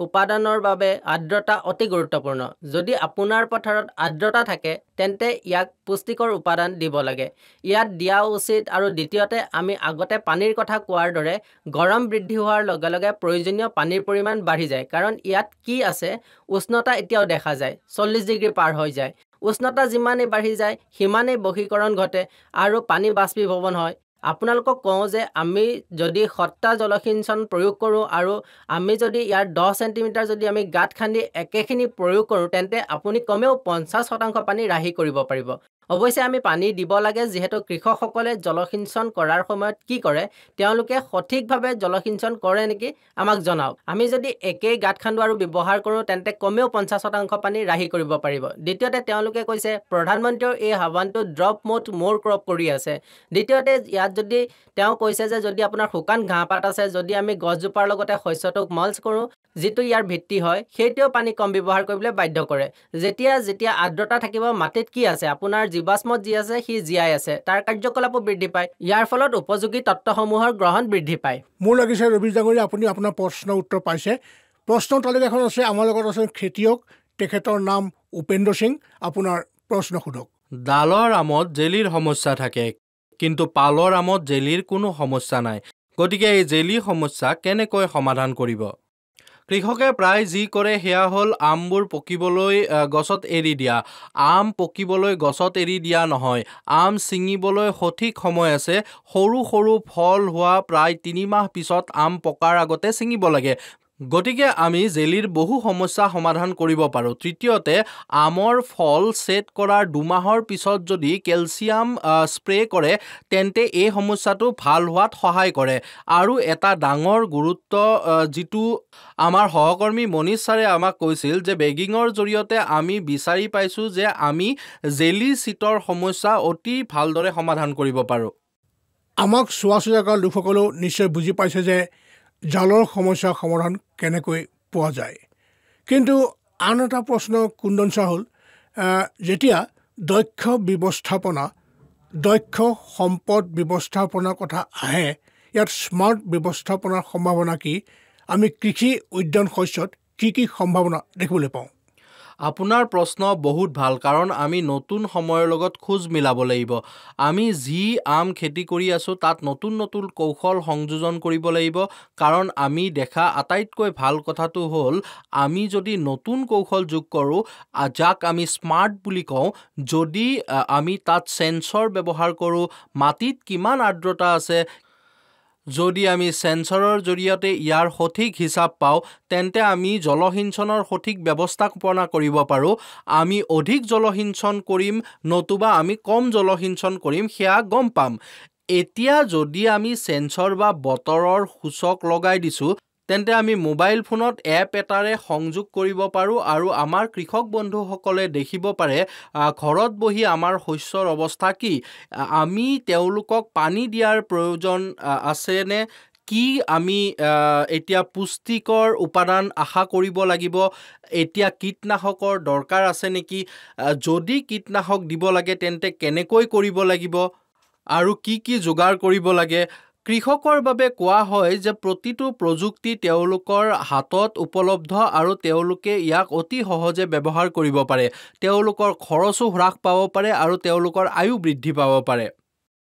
উপাদানৰ বাবে আৰ্দ্ৰতা অতি গুৰুত্বপূৰ্ণ। যদি আপোনাৰ পথাৰত আৰ্দ্ৰতা থাকে, তেন্তে ইয়াক পুষ্টিকৰ উপাদান দিব লাগে। ইয়াত দিয়া উচিত। আৰু দ্বিতীয়তে, আমি আগতে পানীৰ কথা কোৱাৰ দৰে গৰম বৃদ্ধি হোৱাৰ লগে লগে প্ৰয়োজনীয় পানীৰ পৰিমাণ বাঢ়ি যায়। কাৰণ ইয়াত কি আছে, উষ্ণতা এতিয়াও দেখা যায়, 40 ডিগ্ৰী পাৰ হৈ যায়। উষ্ণতা যিমানেই বাঢ়ি যায়, সিমানেই বশীকৰণ ঘটে আৰু পানী বাষ্পীভৱন হয়। আপোনালোকক কওঁ যে আমি যদি সত্তা জলসিঞ্চন প্ৰয়োগ কৰোঁ আৰু আমি যদি ইয়াৰ 10 চেণ্টিমিটাৰ যদি আমি গাঁত খান্দি একেখিনি প্ৰয়োগ কৰোঁ, তেন্তে আপুনি কমেও 50% পানী ৰাহি কৰিব পাৰিব। অৱশ্যে আমি পানী দিব লাগে, যিহেতু কৃষকসকলে জলসিঞ্চন কৰাৰ সময়ত কি কৰে, তেওঁলোকে সঠিকভাৱে জলসিঞ্চন কৰে নেকি আমাক জনাওক। আমি যদি একেই গাঁত খান্দো আৰু ব্যৱহাৰ কৰোঁ, তেন্তে কমেও 50% পানী ৰাহি কৰিব পাৰিব। দ্বিতীয়তে, তেওঁলোকে কৈছে প্ৰধানমন্ত্ৰীৰ এই আহ্বানটো ড্ৰপ মোড মোৰ ক্ৰপ কৰি আছে। দ্বিতীয়তে, ইয়াত যদি তেওঁ কৈছে যে যদি আপোনাৰ শুকান ঘাঁহ পাত আছে, যদি আমি গছজোপাৰ লগতে শস্যটোক মাল্চ কৰোঁ, যিটো ইয়াৰ ভিত্তি হয়, সেইটোৱেও পানী কম ব্যৱহাৰ কৰিবলৈ বাধ্য কৰে। যেতিয়া আৰ্দ্ৰতা থাকিব, মাটিত কি আছে, আপোনাৰ জীৱাশ্মত যি আছে সি জীয়াই আছে, তাৰ কাৰ্যকলাপো বৃদ্ধি পায়। ইয়াৰ ফলত উপযোগী তত্ত্বসমূহৰ গ্ৰহণ বৃদ্ধি পায়। মোৰ লাগিছে ৰবীশ ডাঙৰীয়া, আপুনি আপোনাৰ প্ৰশ্নৰ উত্তৰ পাইছে। প্ৰশ্নৰ তালিকাখন আছে, আমাৰ লগত আছে খেতিয়ক, তেখেতৰ নাম উপেন্দ্ৰ সিং। আপোনাৰ প্ৰশ্ন সোধক। ডালৰ আমত জেলিৰ সমস্যা থাকে, কিন্তু পালৰ আমত জেলিৰ কোনো সমস্যা নাই। গতিকে এই জেলি সমস্যা কেনেকৈ সমাধান কৰিব? কৃষকে প্ৰায় যি কৰে সেয়া হ'ল আমবোৰ পকিবলৈ গছত এৰি দিয়া। আম পকিবলৈ গছত এৰি দিয়া নহয়। আম ছিঙিবলৈ সঠিক সময় আছে। সৰু সৰু ফল হোৱা প্ৰায় 3 মাহ পিছত আম পকাৰ আগতে ছিঙিব লাগে। গতিকে আমি জেলিৰ বহু সমস্যা সমাধান কৰিব পাৰোঁ। তৃতীয়তে, আমৰ ফল ছেট কৰাৰ 2 মাহৰ পিছত যদি কেলছিয়াম স্প্ৰে কৰে, তেন্তে এই সমস্যাটো ভাল হোৱাত সহায় কৰে। আৰু এটা ডাঙৰ গুৰুত্ব যিটো আমাৰ সহকৰ্মী মনীষ ছাৰে আমাক কৈছিল, যে বেগিঙৰ জৰিয়তে আমি বিচাৰি পাইছোঁ যে আমি জেলি চিটৰ সমস্যা অতি ভালদৰে সমাধান কৰিব পাৰোঁ। আমাক চোৱা চিতা কৰা লোকসকলেও নিশ্চয় বুজি পাইছে যে জালৰ সমস্যাৰ সমাধান কেনেকৈ পোৱা যায়। কিন্তু আন এটা প্ৰশ্ন কুন্দন হ'ল, যেতিয়া দক্ষ সম্পদ ব্যৱস্থাপনাৰ কথা আহে, ইয়াত স্মাৰ্ট ব্যৱস্থাপনাৰ সম্ভাৱনা কি? আমি কৃষি উদ্যান শস্যত কি সম্ভাৱনা দেখিবলৈ পাওঁ? আপোনাৰ প্ৰশ্ন বহুত ভাল কাৰণ আমি নতুন সময়ৰ লগত খোজ মিলাব লাগিব আমি যি আম খেতি কৰি আছো তাত নতুন নতুন কৌশল সংযোজন কৰিব লাগিব কাৰণ আমি দেখা আটাইতকৈ ভাল কথাটো হ'ল আমি যদি নতুন কৌশল যোগ কৰোঁ যাক আমি স্মাৰ্ট বুলি কওঁ যদি আমি তাত সেন্সৰ ব্যৱহাৰ কৰোঁ মাটিত কিমান আৰ্দ্ৰতা আছে যদি আমি সেন্সৰৰ জৰিয়তে ইয়াৰ সঠিক হিচাপ পাওঁ তেন্তে আমি জলসিঞ্চনৰ সঠিক ব্যৱস্থাপনা কৰিব পাৰোঁ আমি অধিক জলসিঞ্চন কৰিম নতুবা আমি কম জলসিঞ্চন কৰিম সেয়া গম পাম এতিয়া যদি আমি সেন্সৰ বা বতৰৰ সূচক লগাই দিছোঁ তেন্তে আমি মোবাইল ফোনত এপ এটাৰে সংযোগ কৰিব পাৰোঁ আৰু আমাৰ কৃষক বন্ধুসকলে দেখিব পাৰে ঘৰত বহি আমাৰ শস্যৰ অৱস্থা কি আমি তেওঁলোকক পানী দিয়াৰ প্ৰয়োজন আছেনে কি আমি এতিয়া পুষ্টিকৰ উপাদান আশা কৰিব লাগিব এতিয়া কীটনাশকৰ দৰকাৰ আছে নেকি যদি কীটনাশক দিব লাগে তেন্তে কেনেকৈ কৰিব লাগিব আৰু কি যোগাৰ কৰিব লাগে কৃষকৰ বাবে কোৱা হয় যে প্ৰতিটো প্ৰযুক্তি তেওঁলোকৰ হাতত উপলব্ধ আৰু তেওঁলোকে ইয়াক অতি সহজে ব্যৱহাৰ কৰিব পাৰে তেওঁলোকৰ খৰচো হ্ৰাস পাব পাৰে আৰু তেওঁলোকৰ আয়ু বৃদ্ধি পাব পাৰে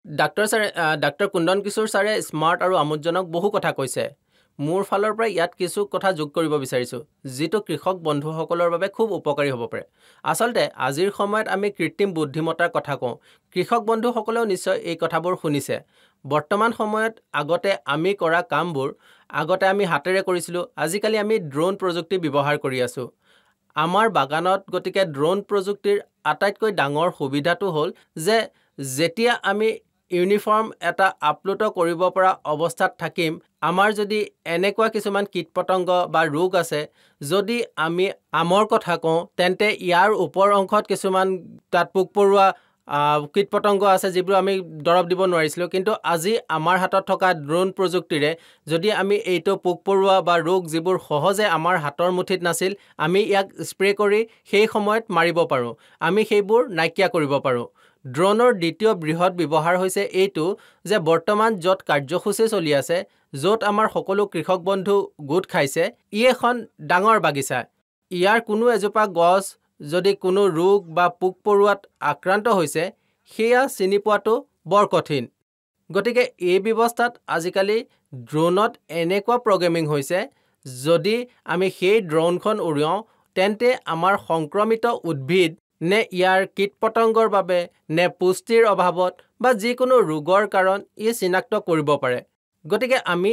ডাক্তৰ কুন্দন কিশোৰ ছাৰে স্মাৰ্ট আৰু আমোদজনক বহু কথা কৈছে মোৰ ফালৰ পৰা ইয়াত কিছু কথা যোগ কৰিব বিচাৰিছোঁ যিটো কৃষক বন্ধুসকলৰ বাবে খুব উপকাৰী হ'ব পাৰে আচলতে আজিৰ সময়ত আমি কৃত্ৰিম বুদ্ধিমত্তাৰ কথা কওঁ কৃষক বন্ধুসকলেও নিশ্চয় এই কথাবোৰ শুনিছে বৰ্তমান সময়ত আগতে আমি কৰা কামবোৰ আগতে আমি হাতেৰে কৰিছিলোঁ আজিকালি আমি ড্ৰোন প্ৰযুক্তি ব্যৱহাৰ কৰি আছোঁ আমাৰ বাগানত গতিকে ড্ৰোন প্ৰযুক্তিৰ আটাইতকৈ ডাঙৰ সুবিধাটো হ'ল যে যেতিয়া আমি ইউনিফৰ্ম এটা আপলোড কৰিব পৰা অৱস্থাত থাকিম আমাৰ যদি এনেকুৱা কিছুমান কীটপতংগ বা ৰোগ আছে যদি আমি আমৰ কথা কওঁ তেন্তে ইয়াৰ ওপৰ অংশত কিছুমান তাত পোক পৰুৱা কীটপতংগ আছে যিবোৰ আমি দৰৱ দিব নোৱাৰিছিলোঁ কিন্তু আজি আমাৰ হাতত থকা ড্ৰোন প্ৰযুক্তিৰে যদি আমি এইটো পোক পৰুৱা বা ৰোগ যিবোৰ সহজে আমাৰ হাতৰ মুঠিত নাছিল আমি ইয়াক স্প্ৰে কৰি সেই সময়ত মাৰিব পাৰোঁ আমি সেইবোৰ নাইকিয়া কৰিব পাৰোঁ ড্ৰোনৰ দ্বিতীয় বৃহৎ ব্যৱহাৰ হৈছে এইটো যে বৰ্তমান য'ত কাৰ্যসূচী চলি আছে য'ত আমাৰ সকলো কৃষক বন্ধু গোট খাইছে ই এখন ডাঙৰ বাগিচা ইয়াৰ কোনো এজোপা গছ যদি কোনো ৰোগ বা পোক পৰুৱাত আক্ৰান্ত হৈছে সেয়া চিনি পোৱাটো বৰ কঠিন গতিকে এই ব্যৱস্থাত আজিকালি ড্ৰোনত এনেকুৱা প্ৰগ্ৰেমিং হৈছে যদি আমি সেই ড্ৰোনখন উৰিয়াওঁ তেন্তে আমাৰ সংক্ৰমিত উদ্ভিদ নে ইয়াৰ কীটপতংগৰ বাবে নে পুষ্টিৰ অভাৱত বা যিকোনো ৰোগৰ কাৰণ ই চিনাক্ত কৰিব পাৰে গতিকে আমি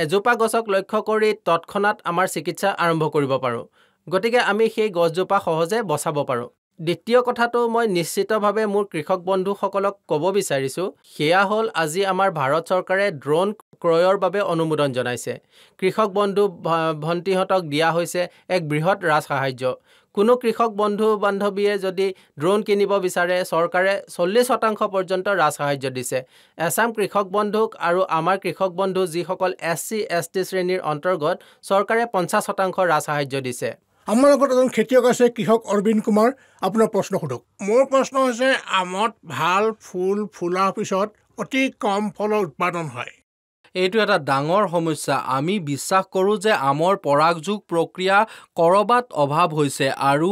এজোপা গছক লক্ষ্য কৰি তৎক্ষণাত আমাৰ চিকিৎসা আৰম্ভ কৰিব পাৰোঁ গতিকে আমি সেই গছজোপা সহজে বচাব পাৰোঁ দ্বিতীয় কথাটো মই নিশ্চিতভাৱে মোৰ কৃষক বন্ধুসকলক ক'ব বিচাৰিছোঁ সেয়া হ'ল আজি আমাৰ ভাৰত চৰকাৰে ড্ৰোন ক্ৰয়ৰ বাবে অনুমোদন জনাইছে কৃষক বন্ধু ভণ্টিহঁতক দিয়া হৈছে এক বৃহৎ ৰাজসাহায্য কোনো কৃষক বন্ধু বান্ধৱীয়ে যদি ড্ৰোন কিনিব বিচাৰে চৰকাৰে 40% পৰ্যন্ত ৰাজসাহায্য দিছে এছাম কৃষক বন্ধুক আৰু আমাৰ কৃষক বন্ধু যিসকল SC ST শ্ৰেণীৰ অন্তৰ্গত চৰকাৰে 50% ৰাজসাহায্য দিছে আমাৰ লগত এজন খেতিয়ক আছে কৃষক অৰবিন্দ কুমাৰ আপোনাৰ প্ৰশ্ন সোধক মোৰ প্ৰশ্ন হৈছে আমত ভাল ফুল ফুলাৰ পিছত অতি কম ফলৰ উৎপাদন হয় এইটো এটা ডাঙৰ সমস্যা আমি বিশ্বাস কৰোঁ যে আমৰ পৰাগযোগ প্ৰক্ৰিয়া কৰবাত অভাৱ হৈছে আৰু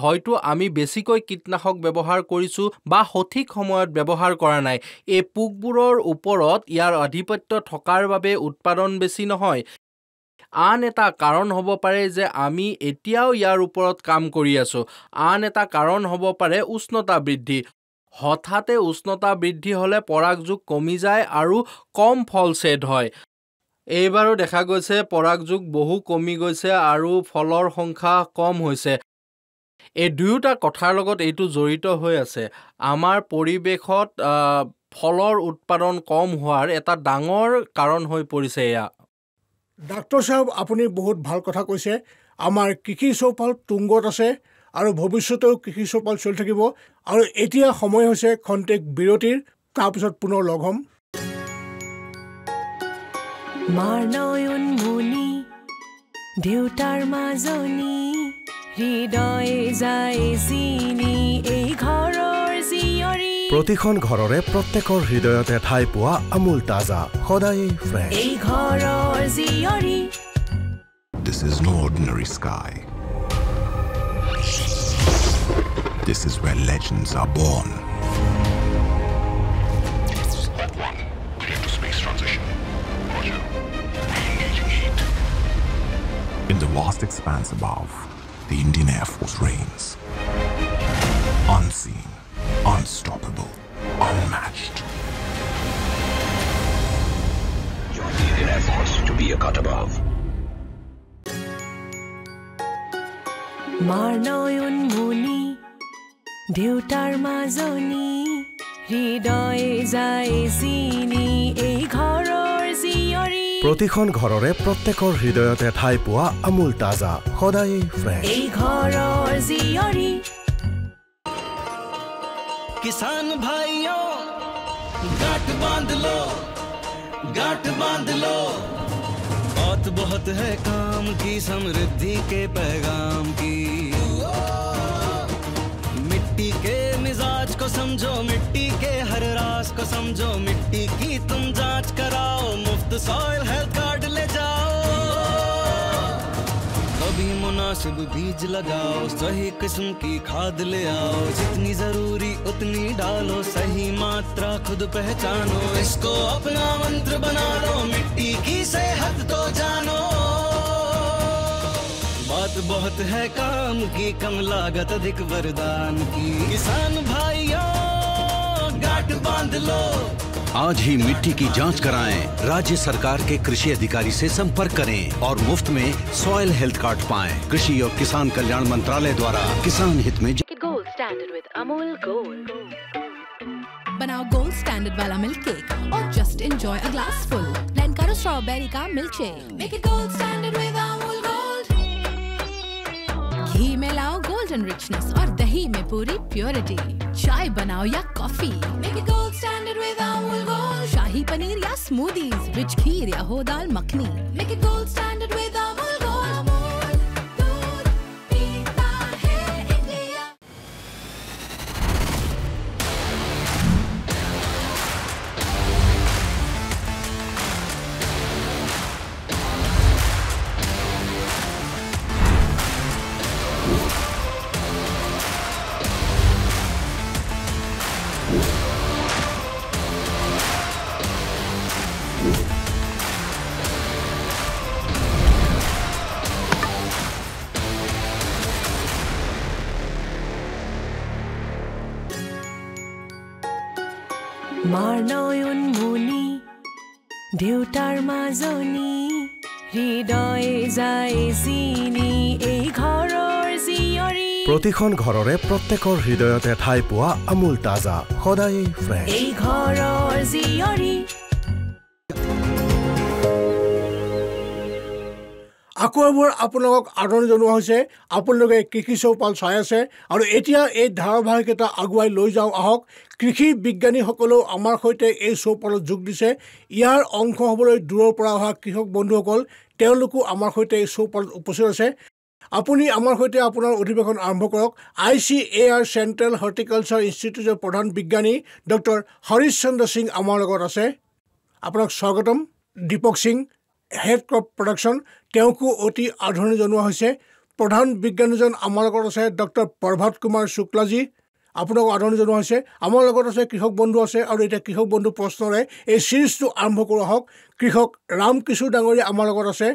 হয়তো আমি বেছিকৈ কীটনাশক ব্যৱহাৰ কৰিছোঁ বা সঠিক সময়ত ব্যৱহাৰ কৰা নাই এই পোকবোৰৰ ওপৰত ইয়াৰ আধিপত্য থকাৰ বাবে উৎপাদন বেছি নহয় আন এটা কাৰণ হ'ব পাৰে যে আমি এতিয়াও ইয়াৰ ওপৰত কাম কৰি আছোঁ আন এটা কাৰণ হ'ব পাৰে উষ্ণতা বৃদ্ধি হঠাতে উষ্ণতা বৃদ্ধি হ'লে পৰাগযোগ কমি যায় আৰু কম ফল ছেদ হয় এইবাৰো দেখা গৈছে পৰাগযোগ বহু কমি গৈছে আৰু ফলৰ সংখ্যা কম হৈছে এই দুয়োটা কথাৰ লগত এইটো জড়িত হৈ আছে আমাৰ পৰিৱেশত ফলৰ উৎপাদন কম হোৱাৰ এটা ডাঙৰ কাৰণ হৈ পৰিছে এয়া ডাক্তৰ সাহেব আপুনি বহুত ভাল কথা কৈছে আমাৰ কৃষি চৌপাল তুংগত আছে আৰু ভৱিষ্যতেও কৃষি চৌপাল চলি থাকিব আৰু এতিয়া সময় হৈছে খন্তেক বিৰতিৰ তাৰপিছত পুনৰ লগ হ'ম মানয়ন মুনি দেউতাৰ মাজনী হৃদয় যায় জিনি এই ঘৰৰ জীয়ৰী প্ৰতিখন ঘৰৰে প্ৰত্যেকৰ হৃদয়তে ঠাই পোৱা আমুল তাজা সদায় ফ্ৰেছ এই ঘৰৰ জীয়ৰী This is no ordinary sky. This is where legends are born. Clear to space transition. Roger. Re-engaging heat. In the vast expanse above, the Indian Air Force reigns. Unseen, unstoppable, unmatched. Join the Indian Air Force to be a cut above. মাৰ্ণয়ন মুনি দেউতাৰ মাজনী হৃদয় যায় চিনি এই ঘৰৰ জীয়ৰী প্ৰতিখন ঘৰৰে প্ৰত্যেকৰ হৃদয়তে ঠাই পোৱা আমুল তাজা সদায় ফ্ৰেছ এই ঘৰৰ জীয়ৰী किसान भाइयों गांठ बांध लो बात बहुत है काम की समृद्धि के पैगाम की मिट्टी के मिजाज को समझो मिट्टी के हर राज को समझो मिट्टी की तुम जांच कराओ मुफ्त सॉइल हेल्थ कार्ड ले जाओ कभी मुनासिब बीज लगाओ सही किस्म की खाद ले आओ जितनी जरूरी उतनी डालो सही मात्रा खुद पहचानो इसको अपना मंत्र बना लो मिट्टी की सेहत तो जानो बात बहुत है काम की कम लागत अधिक वरदान की किसान भाइयों गांठ बांध लो आज ही मिट्टी की जांच कराएं राज्य सरकार के कृषि अधिकारी से संपर्क करें और मुफ्त में सॉइल हेल्थ कार्ड पाएं कृषि और किसान कल्याण मंत्रालय द्वारा किसान हित में gold standard with Amul gold बनाओ गोल्ड स्टैंडर्ड वाला मिल्क केक और just enjoy a glass full blend करो स्ट्रॉबेरी का milk shake make it gold standard with Amul gold घी में लाओ गोल्डन रिचनेस और दही में पूरी प्योरिटी चाय बनाओ या coffee make it gold standard with Amul gold shahi paneer या स्मूदीज रिच खीर या हो dal makhani make it gold standard with Amul gold Amul दूध पीता है इंडिया মাৰ্ণয়ন মুনি দেউতাৰ মাজনী হৃদয় যায় চিনি এই ঘৰৰ জীয়ৰী প্ৰতিখন ঘৰৰে প্ৰত্যেকৰ হৃদয়তে ঠাই পোৱা আমুল তাজা সদায় ফ্ৰেছ এই ঘৰৰ জীয়ৰী আকৌ এবাৰ আপোনালোকক আদৰণি জনোৱা হৈছে আপোনালোকে কৃষি চৌপাল চাই আছে আৰু এতিয়া এই ধাৰাবাহিকতা আগুৱাই লৈ যাওঁ আহক কৃষি বিজ্ঞানীসকলেও আমাৰ সৈতে এই চৌপালত যোগ দিছে ইয়াৰ অংশ হ'বলৈ দূৰৰ পৰা অহা কৃষক বন্ধুসকল তেওঁলোকো আমাৰ সৈতে এই চৌপালত উপস্থিত আছে আপুনি আমাৰ সৈতে আপোনাৰ অধিৱেশন আৰম্ভ কৰক ICAR চেণ্ট্ৰেল হৰ্টিকালচাৰ ইনষ্টিটিউটৰ প্ৰধান বিজ্ঞানী ডক্টৰ হৰিশ চন্দ্ৰ সিং আমাৰ লগত আছে আপোনাক স্বাগতম Deepak Singh head crop production তেওঁকো অতি আদৰণি জনোৱা হৈছে প্ৰধান বিজ্ঞানীজন আমাৰ লগত আছে ডক্টৰ প্ৰভাত কুমাৰ শুক্লাজী আপোনাক আদৰণি জনোৱা হৈছে আমাৰ লগত আছে কৃষক বন্ধু আছে আৰু এতিয়া কৃষক বন্ধু প্ৰশ্নৰে এই চিৰিজটো আৰম্ভ কৰা হওক কৃষক ৰাম কিশোৰ ডাঙৰীয়া আমাৰ লগত আছে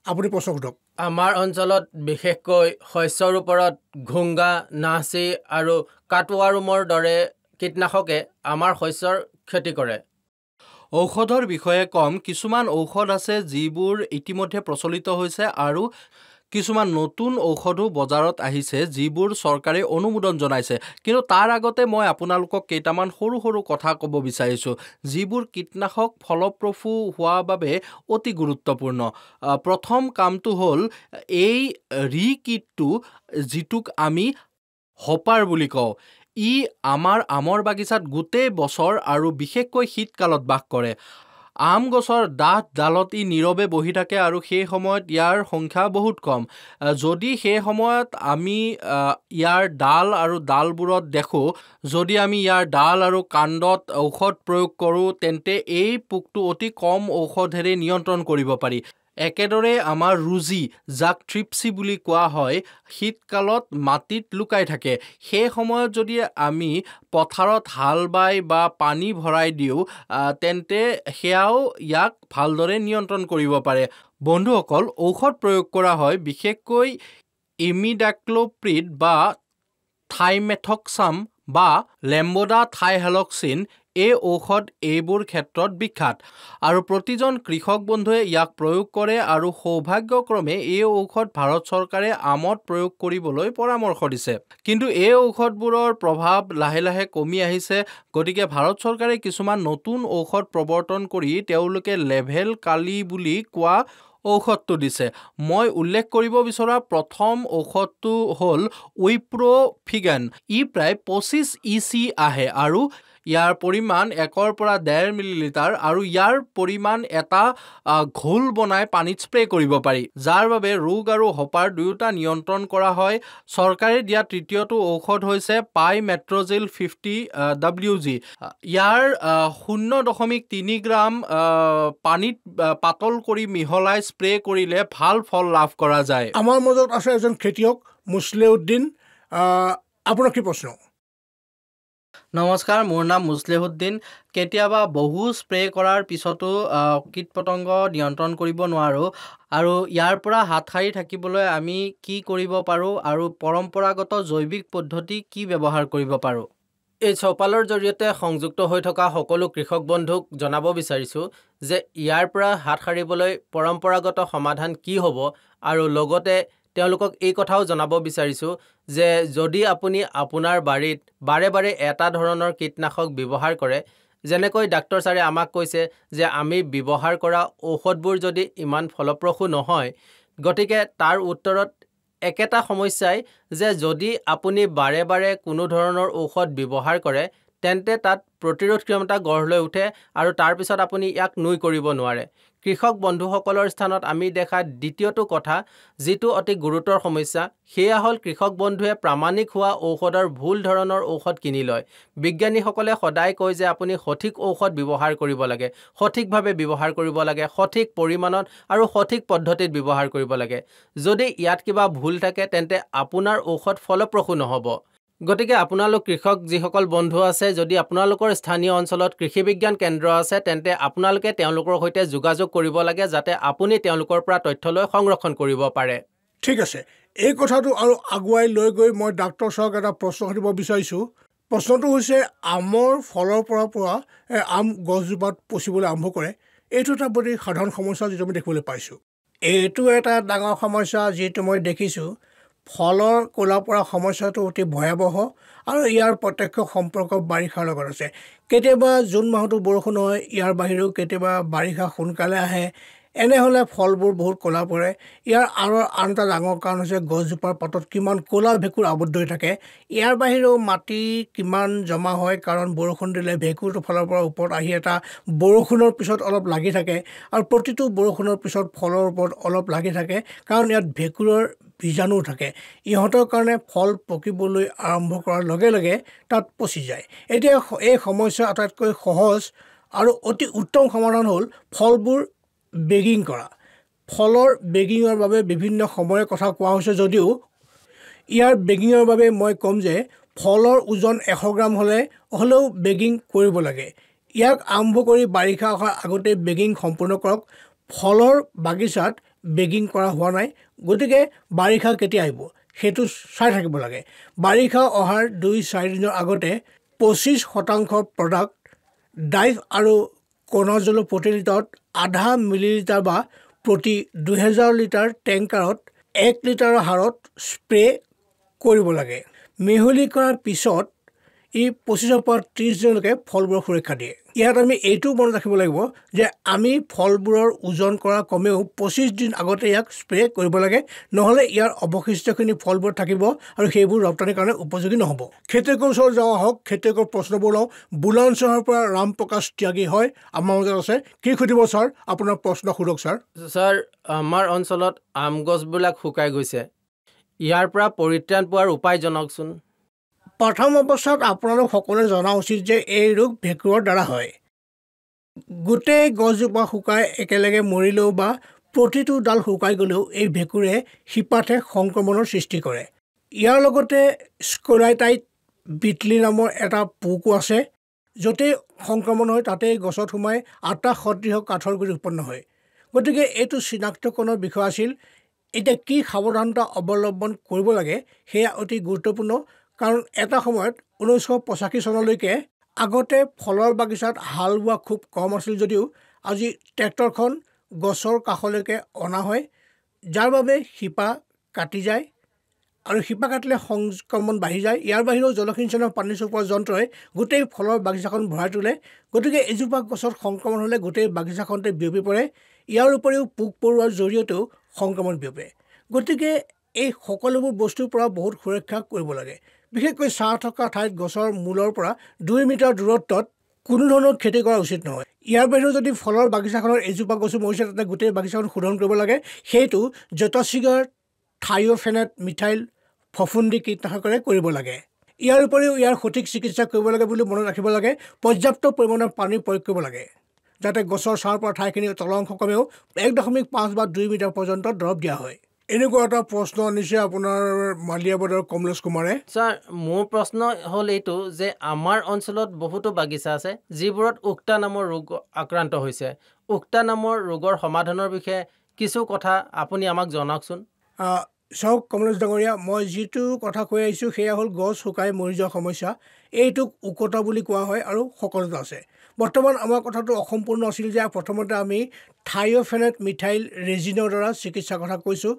আপুনি প্ৰশ্ন সোধক আমাৰ অঞ্চলত বিশেষকৈ শস্যৰ ওপৰত ঘোংগা নাচি আৰু কাটুৱা ৰোমৰ দৰে কীটনাশকে আমাৰ শস্যৰ ক্ষতি কৰে ঔষধৰ বিষয়ে কম কিছুমান ঔষধ আছে যিবোৰ ইতিমধ্যে প্ৰচলিত হৈছে আৰু কিছুমান নতুন ঔষধো বজাৰত আহিছে যিবোৰ চৰকাৰে অনুমোদন জনাইছে কিন্তু তাৰ আগতে মই আপোনালোকক কেইটামান সৰু সৰু কথা ক'ব বিচাৰিছোঁ যিবোৰ কীটনাশক ফলপ্ৰসূ হোৱা বাবে অতি গুৰুত্বপূৰ্ণ প্ৰথম কামটো হ'ল এই ৰিকিটটো যিটোক আমি হপাৰ বুলি কওঁ ই আমাৰ আমৰ বাগিচাত গোটেই বছৰ আৰু বিশেষকৈ শীতকালত বাস কৰে আম গছৰ ডাঠ ডালত ই নীৰৱে বহি থাকে আৰু সেই সময়ত ইয়াৰ সংখ্যা বহুত কম যদি সেই সময়ত আমি ইয়াৰ ডাল আৰু ডালবোৰত দেখোঁ যদি আমি ইয়াৰ ডাল আৰু কাণ্ডত ঔষধ প্ৰয়োগ কৰোঁ তেন্তে এই পোকটো অতি কম ঔষধেৰে নিয়ন্ত্ৰণ কৰিব পাৰি একেদৰে আমাৰ ৰুজি যাক ট্ৰিপচি বুলি কোৱা হয় শীতকালত মাটিত লুকাই থাকে সেই সময়ত যদি আমি পথাৰত হাল বাই বা পানী ভৰাই দিওঁ তেন্তে সেয়াও ইয়াক ভালদৰে নিয়ন্ত্ৰণ কৰিব পাৰে বন্ধুসকল ঔষধ প্ৰয়োগ কৰা হয় বিশেষকৈ ইমিডাক্লোপ্ৰিড বা থাইমেথক্সাম বা লেম্বোডা থাইহেলক্সিন এই ঔষধ এইবোৰ ক্ষেত্ৰত বিখ্যাত আৰু প্ৰতিজন কৃষক বন্ধুৱে ইয়াক প্ৰয়োগ কৰে আৰু সৌভাগ্যক্ৰমে এই ঔষধ ভাৰত চৰকাৰে আমত প্ৰয়োগ কৰিবলৈ পৰামৰ্শ দিছে কিন্তু এই ঔষধবোৰৰ প্ৰভাৱ লাহে লাহে কমি আহিছে গতিকে ভাৰত চৰকাৰে কিছুমান নতুন ঔষধ প্ৰৱৰ্তন কৰি তেওঁলোকে লেভেল কালি বুলি কোৱা ঔষধটো দিছে মই উল্লেখ কৰিব বিচৰা প্ৰথম ঔষধটো হ'ল উইপ্ৰ'ফিগান ই প্ৰায় 25 EC আহে আৰু ইয়াৰ পৰিমাণ 1 পৰা 1.5 মিলিলিটাৰ আৰু ইয়াৰ পৰিমাণ এটা ঘোল বনাই পানীত স্প্ৰে কৰিব পাৰি যাৰ বাবে ৰোগ আৰু হপাৰ দুয়োটা নিয়ন্ত্ৰণ কৰা হয় চৰকাৰে দিয়া তৃতীয়টো ঔষধ হৈছে পাইমেট্ৰজিল 50 WG ইয়াৰ 0.3 গ্ৰাম পানীত পাতল কৰি মিহলাই স্প্ৰে কৰিলে ভাল ফল লাভ কৰা যায় আমাৰ মাজত আছে এজন খেতিয়ক মুছলেউদ্দিন আপোনাৰ কি প্ৰশ্ন নমস্কাৰ মোৰ নাম মুছলেহুদ্দিন কেতিয়াবা বহু স্প্ৰে কৰাৰ পিছতো কীট পতংগ নিয়ন্ত্ৰণ কৰিব নোৱাৰোঁ আৰু ইয়াৰ পৰা হাত সাৰি থাকিবলৈ আমি কি কৰিব পাৰোঁ আৰু পৰম্পৰাগত জৈৱিক পদ্ধতি কি ব্যৱহাৰ কৰিব পাৰোঁ এই চৌপালৰ জৰিয়তে সংযুক্ত হৈ থকা সকলো কৃষক বন্ধুক জনাব বিচাৰিছোঁ যে ইয়াৰ পৰা হাত সাৰিবলৈ পৰম্পৰাগত সমাধান কি হ'ব আৰু লগতে তেওঁলোকক এই কথাও জনাব বিচাৰিছোঁ যে যদি আপুনি আপোনাৰ বাৰীত বাৰে বাৰে এটা ধৰণৰ কীটনাশক ব্যৱহাৰ কৰে যেনেকৈ ডাক্তৰ ছাৰে আমাক কৈছে যে আমি ব্যৱহাৰ কৰা ঔষধবোৰ যদি ইমান ফলপ্ৰসূ নহয় গতিকে তাৰ উত্তৰত একেটা সমস্যাই যে যদি আপুনি বাৰে বাৰে কোনো ধৰণৰ ঔষধ ব্যৱহাৰ কৰে তেন্তে তাত প্ৰতিৰোধ ক্ষমতা গঢ় লৈ উঠে আৰু তাৰ পিছত আপুনি ইয়াক নুই কৰিব নোৱাৰে কৃষক বন্ধুসকলৰ স্থানত আমি দেখা দ্বিতীয়টো কথা যিটো অতি গুৰুতৰ সমস্যা সেয়া হ'ল কৃষক বন্ধুৱে প্ৰামাণিক হোৱা ঔষধৰ ভুল ধৰণৰ ঔষধ কিনি লয় বিজ্ঞানীসকলে সদায় কয় যে আপুনি সঠিক ঔষধ ব্যৱহাৰ কৰিব লাগে সঠিকভাৱে ব্যৱহাৰ কৰিব লাগে সঠিক পৰিমাণত আৰু সঠিক পদ্ধতিত ব্যৱহাৰ কৰিব লাগে যদি ইয়াত কিবা ভুল থাকে তেন্তে আপোনাৰ ঔষধ ফলপ্ৰসূ নহ'ব গতিকে আপোনালোক কৃষক যিসকল বন্ধু আছে যদি আপোনালোকৰ স্থানীয় অঞ্চলত কৃষি বিজ্ঞান কেন্দ্ৰ আছে তেন্তে আপোনালোকে তেওঁলোকৰ সৈতে যোগাযোগ কৰিব লাগে যাতে আপুনি তেওঁলোকৰ পৰা তথ্য লৈ সংৰক্ষণ কৰিব পাৰে ঠিক আছে এই কথাটো আৰু আগুৱাই লৈ গৈ মই ডাক্তৰ ছাৰক এটা প্ৰশ্ন সুধিব বিচাৰিছোঁ প্ৰশ্নটো হৈছে আমৰ ফলৰ পৰা আম গছজোপাত পচিবলৈ আৰম্ভ কৰে এইটো এটা বৰ সাধাৰণ সমস্যা যিটো আমি দেখিবলৈ পাইছোঁ এইটো এটা ডাঙৰ সমস্যা যিটো মই দেখিছোঁ ফলৰ ক'লা পৰা সমস্যাটো অতি ভয়াৱহ আৰু ইয়াৰ প্ৰত্যক্ষ সম্পৰ্ক বাৰিষাৰ লগত আছে কেতিয়াবা জুন মাহতো বৰষুণ হয় ইয়াৰ বাহিৰেও কেতিয়াবা বাৰিষা সোনকালে আহে এনেহ'লে ফলবোৰ বহুত ক'লা পৰে ইয়াৰ আৰু আন এটা ডাঙৰ কাৰণ হৈছে গছজোপাৰ পাতত কিমান ক'লা ভেঁকুৰ আবদ্ধ হৈ থাকে ইয়াৰ বাহিৰেও মাটি কিমান জমা হয় কাৰণ বৰষুণ দিলে ভেঁকুৰটো ফলৰ পৰা ওপৰত আহি এটা বৰষুণৰ পিছত অলপ লাগি থাকে আৰু প্ৰতিটো বৰষুণৰ পিছত ফলৰ ওপৰত অলপ লাগি থাকে কাৰণ ইয়াত ভেঁকুৰৰ বীজাণু থাকে ইহঁতৰ কাৰণে ফল পকিবলৈ আৰম্ভ কৰাৰ লগে লগে তাত পচি যায় এতিয়া এই সমস্যা আটাইতকৈ সহজ আৰু অতি উত্তম সমাধান হ'ল ফলবোৰ বেগিং কৰা ফলৰ বেগিঙৰ বাবে বিভিন্ন সময়ৰ কথা কোৱা হৈছে যদিও ইয়াৰ বেগিঙৰ বাবে মই ক'ম যে ফলৰ ওজন 100 গ্ৰাম হ'লেও বেগিং কৰিব লাগে ইয়াক আৰম্ভ কৰি বাৰিষা অহাৰ আগতে বেগিং সম্পূৰ্ণ কৰক ফলৰ বাগিচাত বেগিং কৰা হোৱা নাই গতিকে বাৰিষা কেতিয়া আহিব সেইটো চাই থাকিব লাগে বাৰিষা অহাৰ 2-4 দিনৰ আগতে 25% প্ৰডাক্ট ডাইভ আৰু কণাজল প্ৰতি লিটাৰত 0.5 মিলিলিটাৰ বা প্ৰতি 2000 লিটাৰ টেংকাৰত 1 লিটাৰৰ হাৰত স্প্ৰে কৰিব লাগে মিহলি কৰাৰ পিছত ই 25 পৰা 30 দিনলৈকে ফলবোৰৰ সুৰক্ষা দিয়ে ইয়াত আমি এইটো মনত ৰাখিব লাগিব যে আমি ফলবোৰৰ ওজন কৰা কমেও 25 দিন আগতে ইয়াক স্প্ৰে কৰিব লাগে নহ'লে ইয়াৰ অৱশিষ্টখিনি ফলবোৰ থাকিব আৰু সেইবোৰ ৰপ্তানিৰ কাৰণে উপযোগী নহ'ব খেতিয়কৰ ওচৰত যাওঁ হওক খেতিয়কৰ প্ৰশ্নবোৰ লওঁ বুলাঞ্চৰৰ পৰা ৰাম প্ৰকাশ ত্যাগী হয় আমাৰ মাজত আছে কি সুধিব ছাৰ আপোনাৰ প্ৰশ্ন সোধক ছাৰ আমাৰ অঞ্চলত আম গছবিলাক শুকাই গৈছে ইয়াৰ পৰা পৰিত্ৰাণ পোৱাৰ উপায় জনাওকচোন প্ৰথম অৱস্থাত আপোনালোক সকলোৱে জনা উচিত যে এই ৰোগ ভেঁকুৰৰ দ্বাৰা হয় গোটেই গছজোপা শুকাই একেলগে মৰিলেও বা প্ৰতিটো ডাল শুকাই গ'লেও এই ভেঁকুৰে শিপাতে সংক্ৰমণৰ সৃষ্টি কৰে। ইয়াৰ লগতে স্কোলাইটাইট বিটলি নামৰ এটা পোকো আছে, য'তেই সংক্ৰমণ হয় তাতেই গছত সোমাই আটা সদৃশ কাঠৰ গুৰি উৎপন্ন হয়। গতিকে এইটো চিনাক্তকৰণৰ বিষয় আছিল। এতিয়া কি সাৱধানতা অৱলম্বন কৰিব লাগে সেয়া অতি গুৰুত্বপূৰ্ণ, কাৰণ এটা সময়ত 1985 চনলৈকে আগতে ফলৰ বাগিচাত হাল বোৱা খুব কম আছিল যদিও আজি ট্ৰেক্টৰখন গছৰ কাষলৈকে অনা হয়, যাৰ বাবে শিপা কাটি যায় আৰু শিপা কাটিলে সংক্ৰমণ বাঢ়ি যায়। ইয়াৰ বাহিৰেও জলসিঞ্চনৰ পানী ছটিওৱা যন্ত্ৰই গোটেই ফলৰ বাগিচাখন ভৰাই তোলে। গতিকে এজোপা গছত সংক্ৰমণ হ'লে গোটেই বাগিচাখনতে বিয়পি পৰে। ইয়াৰ উপৰিও পোক পৰুৱাৰ জৰিয়তেও সংক্ৰমণ বিয়পে। গতিকে এই সকলোবোৰ বস্তুৰ পৰা বহুত সুৰক্ষা কৰিব লাগে। বিশেষকৈ ছাঁ থকা ঠাইত গছৰ মূলৰ পৰা 2 মিটাৰ দূৰত্বত কোনো ধৰণৰ খেতি কৰা উচিত নহয়। ইয়াৰ বাহিৰেও যদি ফলৰ বাগিচাখনৰ এজোপা গছো মৰিছে তাতে গোটেই বাগিচাখন শোধন কৰিব লাগে। সেইটো জেট'ছিগাৰ থাইঅ'ফেনেট মিথাইল ফফুন্দি কীটনাশকেৰে কৰিব লাগে। ইয়াৰ উপৰিও ইয়াৰ সঠিক চিকিৎসা কৰিব লাগে বুলি মনত ৰাখিব লাগে। পৰ্যাপ্ত পৰিমাণৰ পানী প্ৰয়োগ কৰিব লাগে, যাতে গছৰ ছাঁৰ পৰা ঠাইখিনি তলৰ অংশ কমেও 1.5 বা 2 মিটাৰ পৰ্যন্ত দৰৱ দিয়া হয়। এনেকুৱা এটা প্ৰশ্ন আনিছে আপোনাৰ মালিয়াবাদৰ কমলেশ কুমাৰে। ছাৰ, মোৰ প্ৰশ্ন হ'ল এইটো যে আমাৰ অঞ্চলত বহুতো বাগিচা আছে যিবোৰত উক্তা নামৰ ৰোগ আক্ৰান্ত হৈছে। উক্তা নামৰ ৰোগৰ সমাধানৰ বিষয়ে কিছু কথা আপুনি আমাক জনাওকচোন। চাওক কমলেশ ডাঙৰীয়া, মই যিটো কথা কৈ আহিছোঁ সেয়া হ'ল গছ শুকাই মৰি যোৱা সমস্যা। এইটোক উকতা বুলি কোৱা হয় আৰু সকলোতে আছে। বৰ্তমান আমাৰ কথাটো অসম্পূৰ্ণ আছিল যে প্ৰথমতে আমি থাইঅ'ফেনেট মিথাইল ৰেজিনৰ দ্বাৰা চিকিৎসাৰ কথা কৈছোঁ।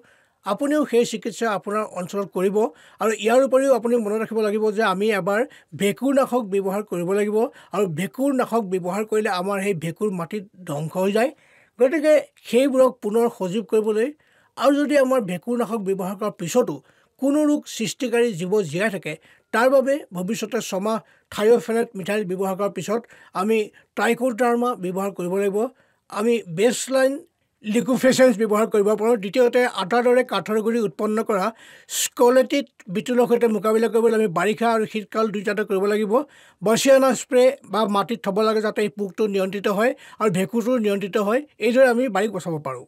আপুনিও সেই চিকিৎসা আপোনাৰ অঞ্চলত কৰিব আৰু ইয়াৰ উপৰিও আপুনি মনত ৰাখিব লাগিব যে আমি এবাৰ ভেঁকুৰনাশক ব্যৱহাৰ কৰিব লাগিব আৰু ভেঁকুৰনাশক ব্যৱহাৰ কৰিলে আমাৰ সেই ভেঁকুৰ মাটিত ধ্বংস হৈ যায়। গতিকে সেইবোৰক পুনৰ সজীৱ কৰিবলৈ আৰু যদি আমাৰ ভেঁকুৰনাশক ব্যৱহাৰ কৰাৰ পিছতো কোনো ৰোগ সৃষ্টিকাৰী জীৱ জীয়াই থাকে, তাৰ বাবে ভৱিষ্যতে 6 মাহ থাইঅ'ফেনেট মিথাইল ব্যৱহাৰ কৰাৰ পিছত আমি ট্ৰাইকোডাৰ্মা ব্যৱহাৰ কৰিব লাগিব। আমি বেছলাইন লিকুফেচেন্স ব্যৱহাৰ কৰিব পাৰোঁ। দ্বিতীয়তে আটাৰ দৰে কাঠৰ গুৰি উৎপন্ন কৰা স্কলেটিট বিটুলৰ সৈতে মোকাবিলা কৰিবলৈ আমি বাৰিষা আৰু শীতকাল দুয়োটাতে কৰিব লাগিব। বাৰ্চিয়ানা স্প্ৰে বা মাটিত থ'ব লাগে যাতে এই পোকটো নিয়ন্ত্ৰিত হয় আৰু ভেঁকুৰটো নিয়ন্ত্ৰিত হয়। এইদৰে আমি বাৰীক বচাব পাৰোঁ।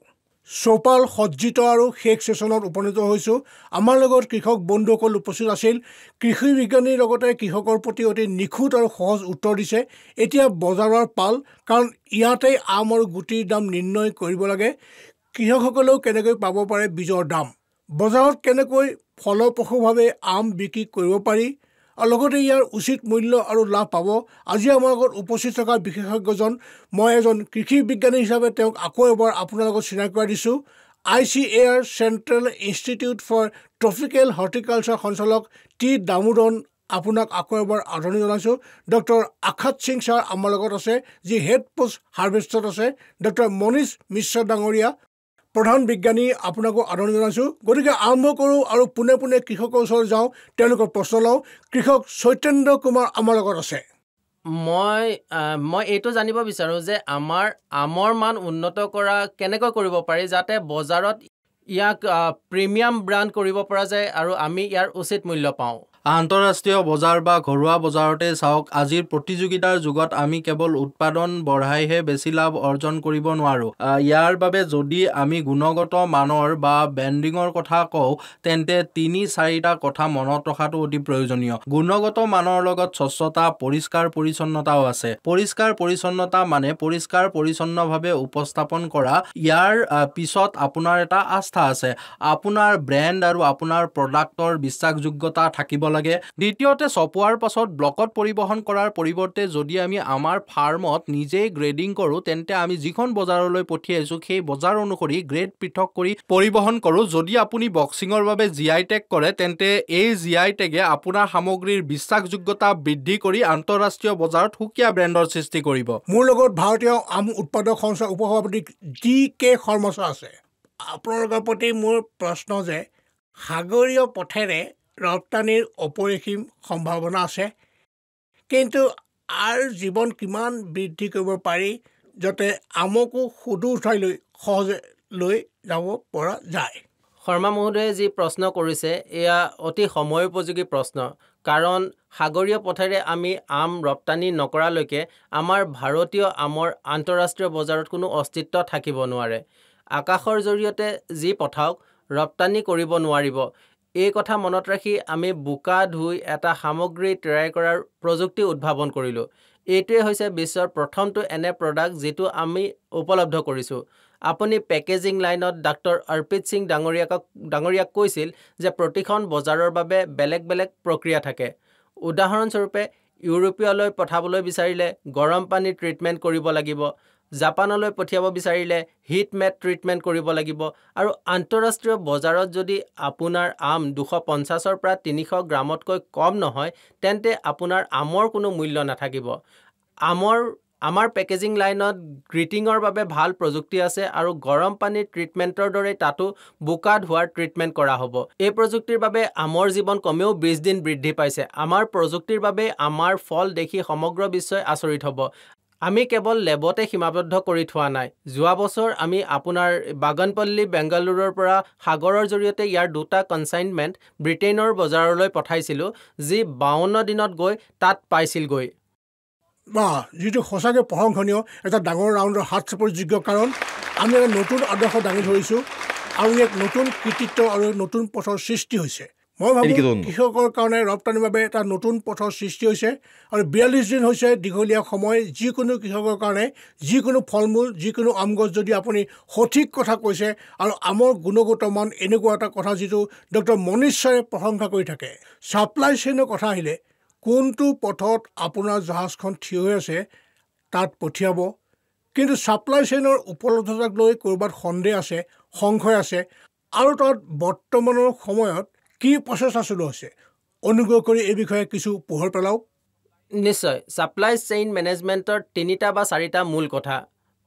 চৌপাল সজ্জিত আৰু শেষ ছেশ্যনত উপনীত হৈছোঁ। আমাৰ লগত কৃষক বন্ধুসকল উপস্থিত আছিল। কৃষি বিজ্ঞানীৰ লগতে কৃষকৰ প্ৰতি অতি নিখুঁত আৰু সহজ উত্তৰ দিছে। এতিয়া বজাৰৰ পাল, কাৰণ ইয়াতেই আম আৰু গুটিৰ দাম নিৰ্ণয় কৰিব লাগে। কৃষকসকলেও কেনেকৈ পাব পাৰে বীজৰ দাম, বজাৰত কেনেকৈ ফলপ্ৰসূভাৱে আম বিক্ৰী কৰিব পাৰি আৰু লগতে ইয়াৰ উচিত মূল্য আৰু লাভ পাব। আজি আমাৰ লগত উপস্থিত থকা বিশেষজ্ঞজন, মই এজন কৃষি বিজ্ঞানী হিচাপে তেওঁক আকৌ এবাৰ আপোনাৰ লগত চিনাকি কৰাই দিছোঁ। ICAR central institute for tropical horticulture সঞ্চালক টি দামোদৰন আপোনাক আকৌ এবাৰ আদৰণি জনাইছোঁ। ডক্টৰ আখাত সিং ছাৰ আমাৰ লগত আছে, যি হেড পোষ্ট হাৰ্ভেষ্টত আছে। ডক্টৰ মনীষ মিশ্ৰ ডাঙৰীয়া প্ৰধান বিজ্ঞানী, আপোনাকো আদৰণি জনাইছোঁ। গতিকে আৰম্ভ কৰোঁ আৰু পোনে পোনে কৃষকৰ ওচৰত যাওঁ, তেওঁলোকৰ প্ৰশ্ন লওঁ। কৃষক চৈতেন্দ্ৰ কুমাৰ আমাৰ লগত আছে। মই এইটো জানিব বিচাৰোঁ যে আমাৰ আমৰ মান উন্নত কৰা কেনেকৈ কৰিব পাৰি যাতে বজাৰত ইয়াক প্ৰিমিয়াম ব্ৰাণ্ড কৰিব পৰা যায় আৰু আমি ইয়াৰ উচিত মূল্য পাওঁ। আন্তঃৰাষ্ট্ৰীয় বজাৰ বা ঘৰুৱা বজাৰতে চাওক, আজিৰ প্ৰতিযোগিতাৰ যুগত আমি কেৱল উৎপাদন বঢ়াইহে বেছি লাভ অৰ্জন কৰিব নোৱাৰোঁ। ইয়াৰ বাবে যদি আমি গুণগত মানৰ বা ব্ৰেণ্ডিঙৰ কথা কওঁ, তেন্তে 3-4টা কথা মনত ৰখাটো অতি প্ৰয়োজনীয়। গুণগত মানৰ লগত স্বচ্ছতা, পৰিষ্কাৰ পৰিচ্ছন্নতাও আছে। পৰিষ্কাৰ পৰিচ্ছন্নতা মানে পৰিষ্কাৰ পৰিচ্ছন্নভাৱে উপস্থাপন কৰা। ইয়াৰ পিছত আপোনাৰ এটা আস্থা আছে, আপোনাৰ ব্ৰেণ্ড আৰু আপোনাৰ প্ৰডাক্টৰ বিশ্বাসযোগ্যতা থাকিব লাগে। দ্বিতীয়তে, চপোৱাৰ পাছত ব্লকত পৰিবহণ কৰাৰ পৰিৱৰ্তে যদি আমি আমাৰ ফাৰ্মত নিজেই গ্ৰেডিং কৰোঁ, তেন্তে আমি যিখন বজাৰলৈ পঠিয়াইছোঁ সেই বজাৰ অনুসৰি গ্ৰেড পৃথক কৰি পৰিবহণ কৰোঁ। যদি আপুনি বক্সিঙৰ বাবে GI টেগ কৰে, তেন্তে এই GI টেগে আপোনাৰ সামগ্ৰীৰ বিশ্বাসযোগ্যতা বৃদ্ধি কৰি আন্তঃৰাষ্ট্ৰীয় বজাৰত সুকীয়া ব্ৰেণ্ডৰ সৃষ্টি কৰিব। মোৰ লগত ভাৰতীয় আম উৎপাদক সংস্থাৰ উপসভাপতি DK শৰ্মা আছে। আপোনালোকৰ প্ৰতি মোৰ প্ৰশ্ন যে সাগৰীয় পথেৰে ৰপ্তানিৰ অপৰিসীম সম্ভাৱনা আছে, কিন্তু জীৱন কিমান বৃদ্ধি কৰিব পাৰি যাতে আমকো সুদূৰ ঠাইলৈ সহজে লৈ যাব পৰা যায়? শৰ্মা মহোদয়ে যি প্ৰশ্ন কৰিছে এয়া অতি সময়োপযোগী প্ৰশ্ন, কাৰণ সাগৰীয় পথেৰে আমি আম ৰপ্তানি নকৰালৈকে আমাৰ ভাৰতীয় আমৰ আন্তঃৰাষ্ট্ৰীয় বজাৰত কোনো অস্তিত্ব থাকিব নোৱাৰে। আকাশৰ জৰিয়তে যি পঠাওক ৰপ্তানি কৰিব নোৱাৰিব। এই কথা মনত ৰাখি আমি বোকা ধুই এটা সামগ্ৰী তৈয়াৰ কৰাৰ প্ৰযুক্তি উদ্ভাৱন কৰিলোঁ। এইটোৱে হৈছে বিশ্বৰ প্ৰথমটো এনে প্ৰডাক্ট যিটো আমি উপলব্ধ কৰিছোঁ। আপুনি পেকেজিং লাইনত ডাক্তৰ অৰ্পিত সিং ডাঙৰীয়াক কৈছিল যে প্ৰতিখন বজাৰৰ বাবে বেলেগ বেলেগ প্ৰক্ৰিয়া থাকে। উদাহৰণস্বৰূপে ইউৰোপীয়লৈ পঠাবলৈ বিচাৰিলে গৰম পানী ট্ৰিটমেণ্ট কৰিব লাগিব, জাপানলৈ পঠিয়াব বিচাৰিলে হিট মেট ট্ৰিটমেণ্ট কৰিব লাগিব, আৰু আন্তঃৰাষ্ট্ৰীয় বজাৰত যদি আপোনাৰ আম 250-ৰ পৰা 300 গ্ৰামতকৈ কম নহয় তেন্তে আপোনাৰ আমৰ কোনো মূল্য নাথাকিব। আমাৰ পেকেজিং লাইনত গ্ৰিটিঙৰ বাবে ভাল প্ৰযুক্তি আছে আৰু গৰম পানীৰ ট্ৰিটমেণ্টৰ দৰে তাতো বোকা ধোৱাৰ ট্ৰিটমেণ্ট কৰা হ'ব। এই প্ৰযুক্তিৰ বাবে আমৰ জীৱন কমেও 20 দিন বৃদ্ধি পাইছে। আমাৰ প্ৰযুক্তিৰ বাবে আমাৰ ফল দেখি সমগ্ৰ বিশ্বই আচৰিত হ'ব। আমি কেৱল লেবতে সীমাবদ্ধ কৰি থোৱা নাই। যোৱা বছৰ আমি আপোনাৰ বাগানপল্লী বেংগালুৰুৰ পৰা সাগৰৰ জৰিয়তে ইয়াৰ 2টা কনচাইনমেণ্ট ব্ৰিটেইনৰ বজাৰলৈ পঠাইছিলোঁ, যি 52 দিনত গৈ তাত পাইছিলগৈ। বা যিটো সঁচাকৈ প্ৰশংসনীয়, এটা ডাঙৰ ৰাউণ্ডৰ হাত চাপৰিযোগ্য, কাৰণ আমি এটা নতুন আদৰ্শ দাঙি ধৰিছোঁ আৰু ইয়াত নতুন কৃতিত্ব আৰু নতুন পথৰ সৃষ্টি হৈছে। মই ভাবোঁ কৃষকৰ কাৰণে ৰপ্তানিৰ বাবে এটা নতুন পথৰ সৃষ্টি হৈছে আৰু 42 দিন হৈছে দীঘলীয়া সময়। যিকোনো কৃষকৰ কাৰণে যিকোনো ফল মূল, যিকোনো আম গছ, যদি আপুনি সঠিক কথা কৈছে আৰু আমৰ গুণগত মান এনেকুৱা এটা কথা যিটো ডক্টৰ মনীষ ছাৰে প্ৰশংসা কৰি থাকে। ছাপ্লাই চেইনৰ কথা আহিলে কোনটো পথত আপোনাৰ জাহাজখন থিয় হৈ আছে তাত পঠিয়াব, কিন্তু ছাপ্লাই চেইনৰ উপলব্ধতাক লৈ ক'ৰবাত সন্দেহ আছে, সংশয় আছে, আৰু তাত বৰ্তমানৰ সময়ত কি প্ৰচেষ্টা চলোৱা হৈছে, অনুগ্ৰহ কৰি এই বিষয়ে কিছু পোহৰ পেলাওক। নিশ্চয়। ছাপ্লাই চেইন মেনেজমেণ্টৰ 3টা বা 4টা মূল কথা।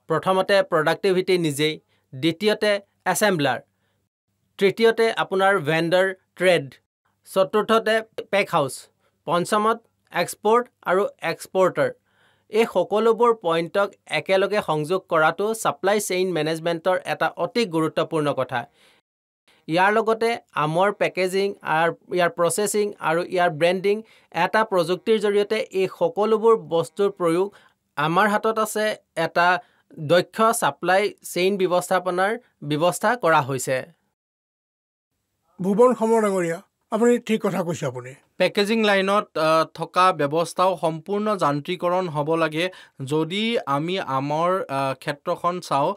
প্ৰথমতে প্ৰডাক্টিভিটি নিজেই, দ্বিতীয়তে এছেম্বলাৰ, তৃতীয়তে আপোনাৰ ভেণ্ডাৰ ট্ৰেড, চতুৰ্থতে পেক হাউচ, পঞ্চমত এক্সপৰ্ট আৰু এক্সপৰ্টাৰ। এই সকলোবোৰ পইণ্টক একেলগে সংযোগ কৰাটো ছাপ্লাই চেইন মেনেজমেণ্টৰ এটা অতি গুৰুত্বপূৰ্ণ কথা। ইয়াৰ লগতে আমৰ পেকেজিং, ইয়াৰ প্ৰচেছিং আৰু ইয়াৰ ব্ৰেণ্ডিং, এটা প্ৰযুক্তিৰ জৰিয়তে এই সকলোবোৰ বস্তুৰ প্ৰয়োগ। আমাৰ হাতত আছে এটা দক্ষ ছাপ্লাই চেইন ব্যৱস্থাপনাৰ ব্যৱস্থা কৰা হৈছে। ভুৱন সমৰ ডাঙৰীয়া, আপুনি ঠিক কথা কৈছে। আপুনি পেকেজিং লাইনত থকা ব্যৱস্থাও সম্পূৰ্ণ যান্ত্ৰিকৰণ হ'ব লাগে যদি আমি আমৰ ক্ষেত্ৰখন চাওঁ,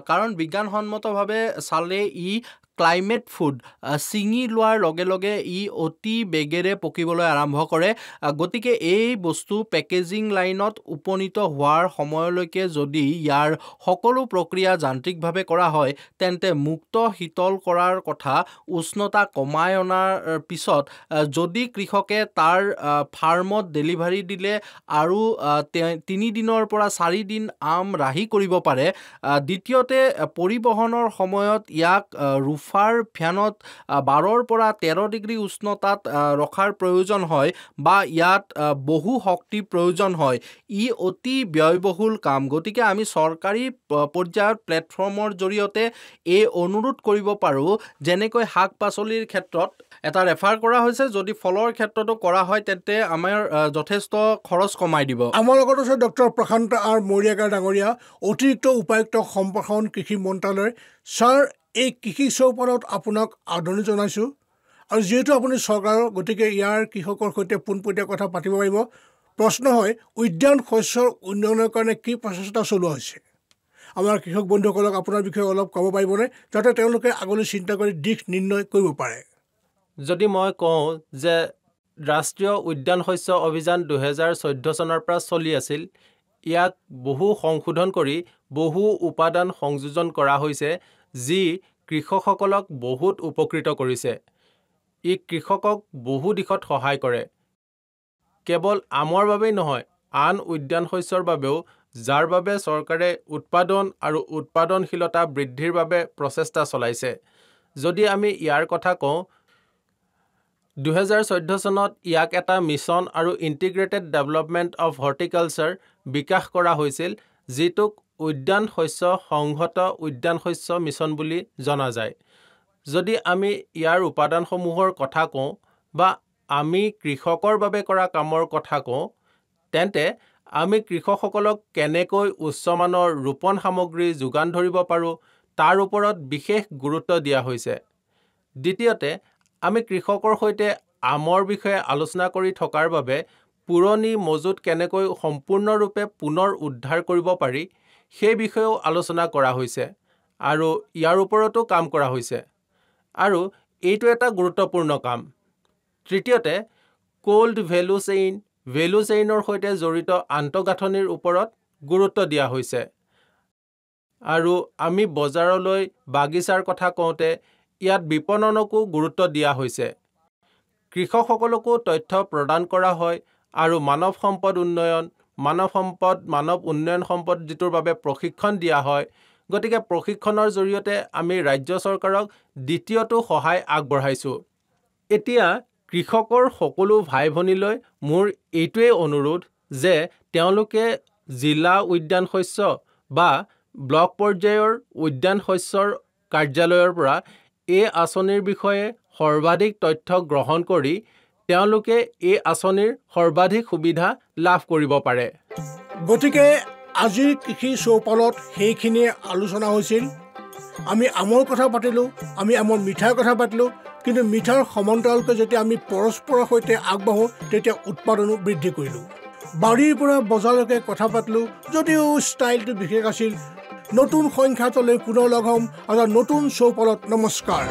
কাৰণ বিজ্ঞানসন্মতভাৱে চালে ই ক্লাইমেট ফুড ছিঙি লোৱাৰ লগে লগে ই অতি বেগেৰে পকিবলৈ আৰম্ভ কৰে। গতিকে এই বস্তু পেকেজিং লাইনত উপনীত হোৱাৰ সময়লৈকে যদি ইয়াৰ সকলো প্ৰক্ৰিয়া যান্ত্ৰিকভাৱে কৰা হয় তেন্তে মুক্ত শীতল কৰাৰ কথা, উষ্ণতা কমাই অনাৰ পিছত যদি কৃষকে তাৰ ফাৰ্মত ডেলিভাৰী দিলে আৰু 3 দিনৰ পৰা 4 দিন আম ৰাহি কৰিব পাৰে। দ্বিতীয়তে পৰিবহণৰ সময়ত ইয়াক ৰুফাৰ ফ্যানত 12 পৰা 13 ডিগ্ৰী উষ্ণতাত ৰখাৰ প্ৰয়োজন হয় বা ইয়াত বহু শক্তি প্ৰয়োজন হয়। ই অতি ব্যয়বহুল কাম। গতিকে আমি চৰকাৰী পৰ্যায়ত প্লেটফৰ্মৰ জৰিয়তে এই অনুৰোধ কৰিব পাৰোঁ, যেনেকৈ শাক পাচলিৰ ক্ষেত্ৰত এটা ৰেফাৰ কৰা হৈছে, যদি ফলৰ ক্ষেত্ৰতো কৰা হয় তেন্তে আমাৰ যথেষ্ট খৰচ কমাই দিব। আমাৰ লগত আছে ডক্টৰ প্ৰশান্ত আৰ মৰিয়াকা ডাঙৰীয়া, অতিৰিক্ত উপায়ুক্ত সম্প্ৰসাৰণ কৃষি মন্ত্ৰালয়। ছাৰ, এই কৃষি চৌপালত আপোনাক আদৰণি জনাইছোঁ, আৰু যিহেতু আপুনি চৰকাৰৰ, গতিকে ইয়াৰ কৃষকৰ সৈতে পোনপটীয়া কথা পাতিব পাৰিব। প্ৰশ্ন হয়, উদ্যান শস্যৰ উন্নয়নৰ কাৰণে কি প্ৰচেষ্টা চলোৱা হৈছে? আমাৰ কৃষক বন্ধুসকলক আপোনাৰ বিষয়ে অলপ ক'ব পাৰিবনে, যাতে তেওঁলোকে আগলৈ চিন্তা কৰি দিশ নিৰ্ণয় কৰিব পাৰে? যদি মই কওঁ যে ৰাষ্ট্ৰীয় উদ্যান শস্য অভিযান 2014 চনৰ পৰা চলি আছিল, ইয়াক বহু সংশোধন কৰি বহু উপাদান সংযোজন কৰা হৈছে যি কৃষকসকলক বহুত উপকৃত কৰিছে। ই কৃষকক বহু দিশত সহায় কৰে, কেৱল আমৰ বাবেই নহয়, আন উদ্যান শস্যৰ বাবেও, যাৰ বাবে চৰকাৰে উৎপাদন আৰু উৎপাদনশীলতা বৃদ্ধিৰ বাবে প্ৰচেষ্টা চলাইছে। যদি আমি ইয়াৰ কথা কওঁ, 2014 চনত ইয়াক এটা মিছন আৰু ইণ্টিগ্ৰেটেড ডেভেলপমেণ্ট অফ হৰ্টিকালচাৰ বিকাশ কৰা হৈছিল, যিটোক উদ্যান শস্য সংহত উদ্যান শস্য মিছন বুলি জনা যায়। যদি আমি ইয়াৰ উপাদানসমূহৰ কথা কওঁ বা আমি কৃষকৰ বাবে কৰা কামৰ কথা কওঁ, তেন্তে আমি কৃষকসকলক কেনেকৈ উচ্চমানৰ ৰোপণ সামগ্ৰী যোগান ধৰিব পাৰোঁ তাৰ ওপৰত বিশেষ গুৰুত্ব দিয়া হৈছে। দ্বিতীয়তে আমি কৃষকৰ সৈতে আমৰ বিষয়ে আলোচনা কৰি থকাৰ বাবে পুৰণি মজুত কেনেকৈ সম্পূৰ্ণৰূপে পুনৰ উদ্ধাৰ কৰিব পাৰি সেই বিষয়েও আলোচনা কৰা হৈছে আৰু ইয়াৰ ওপৰতো কাম কৰা হৈছে আৰু এইটো এটা গুৰুত্বপূৰ্ণ কাম। তৃতীয়তে কোল্ড ভেলু চেইনৰ সৈতে জড়িত আন্তঃগাঁথনিৰ ওপৰত গুৰুত্ব দিয়া হৈছে আৰু আমি বজাৰলৈ বাগিচাৰ কথা কওঁতে ইয়াত বিপণনকো গুৰুত্ব দিয়া হৈছে। কৃষকসকলকো তথ্য প্ৰদান কৰা হয় আৰু মানৱ উন্নয়ন সম্পদ যিটোৰ বাবে প্ৰশিক্ষণ দিয়া হয়। গতিকে প্ৰশিক্ষণৰ জৰিয়তে আমি ৰাজ্য চৰকাৰক দ্বিতীয়টো সহায় আগবঢ়াইছোঁ। এতিয়া কৃষকৰ সকলো ভাই ভনীলৈ মোৰ এইটোৱে অনুৰোধ যে তেওঁলোকে জিলা উদ্যান শস্য বা ব্লক পৰ্যায়ৰ উদ্যান শস্যৰ কাৰ্যালয়ৰ পৰা এই আঁচনিৰ বিষয়ে সৰ্বাধিক তথ্য গ্ৰহণ কৰি তেওঁলোকে এই আঁচনিৰ সৰ্বাধিক সুবিধা লাভ কৰিব পাৰে। গতিকে আজিৰ কৃষি চৌপালত সেইখিনিয়ে আলোচনা হৈছিল। আমি আমৰ কথা পাতিলোঁ, আমি আমৰ মিঠাইৰ কথা পাতিলোঁ, কিন্তু মিঠাৰ সমান্তৰালকৈ যেতিয়া আমি পৰস্পৰৰ সৈতে আগবাঢ়োঁ তেতিয়া উৎপাদনো বৃদ্ধি কৰিলোঁ। বাৰীৰ পৰা বজাৰলৈকে কথা পাতিলোঁ, যদিও ষ্টাইলটো বিশেষ আছিল। নতুন সংখ্যাটোলৈ পুনৰ লগ হ'ম আৰু নতুন চৌপালত। নমস্কাৰ।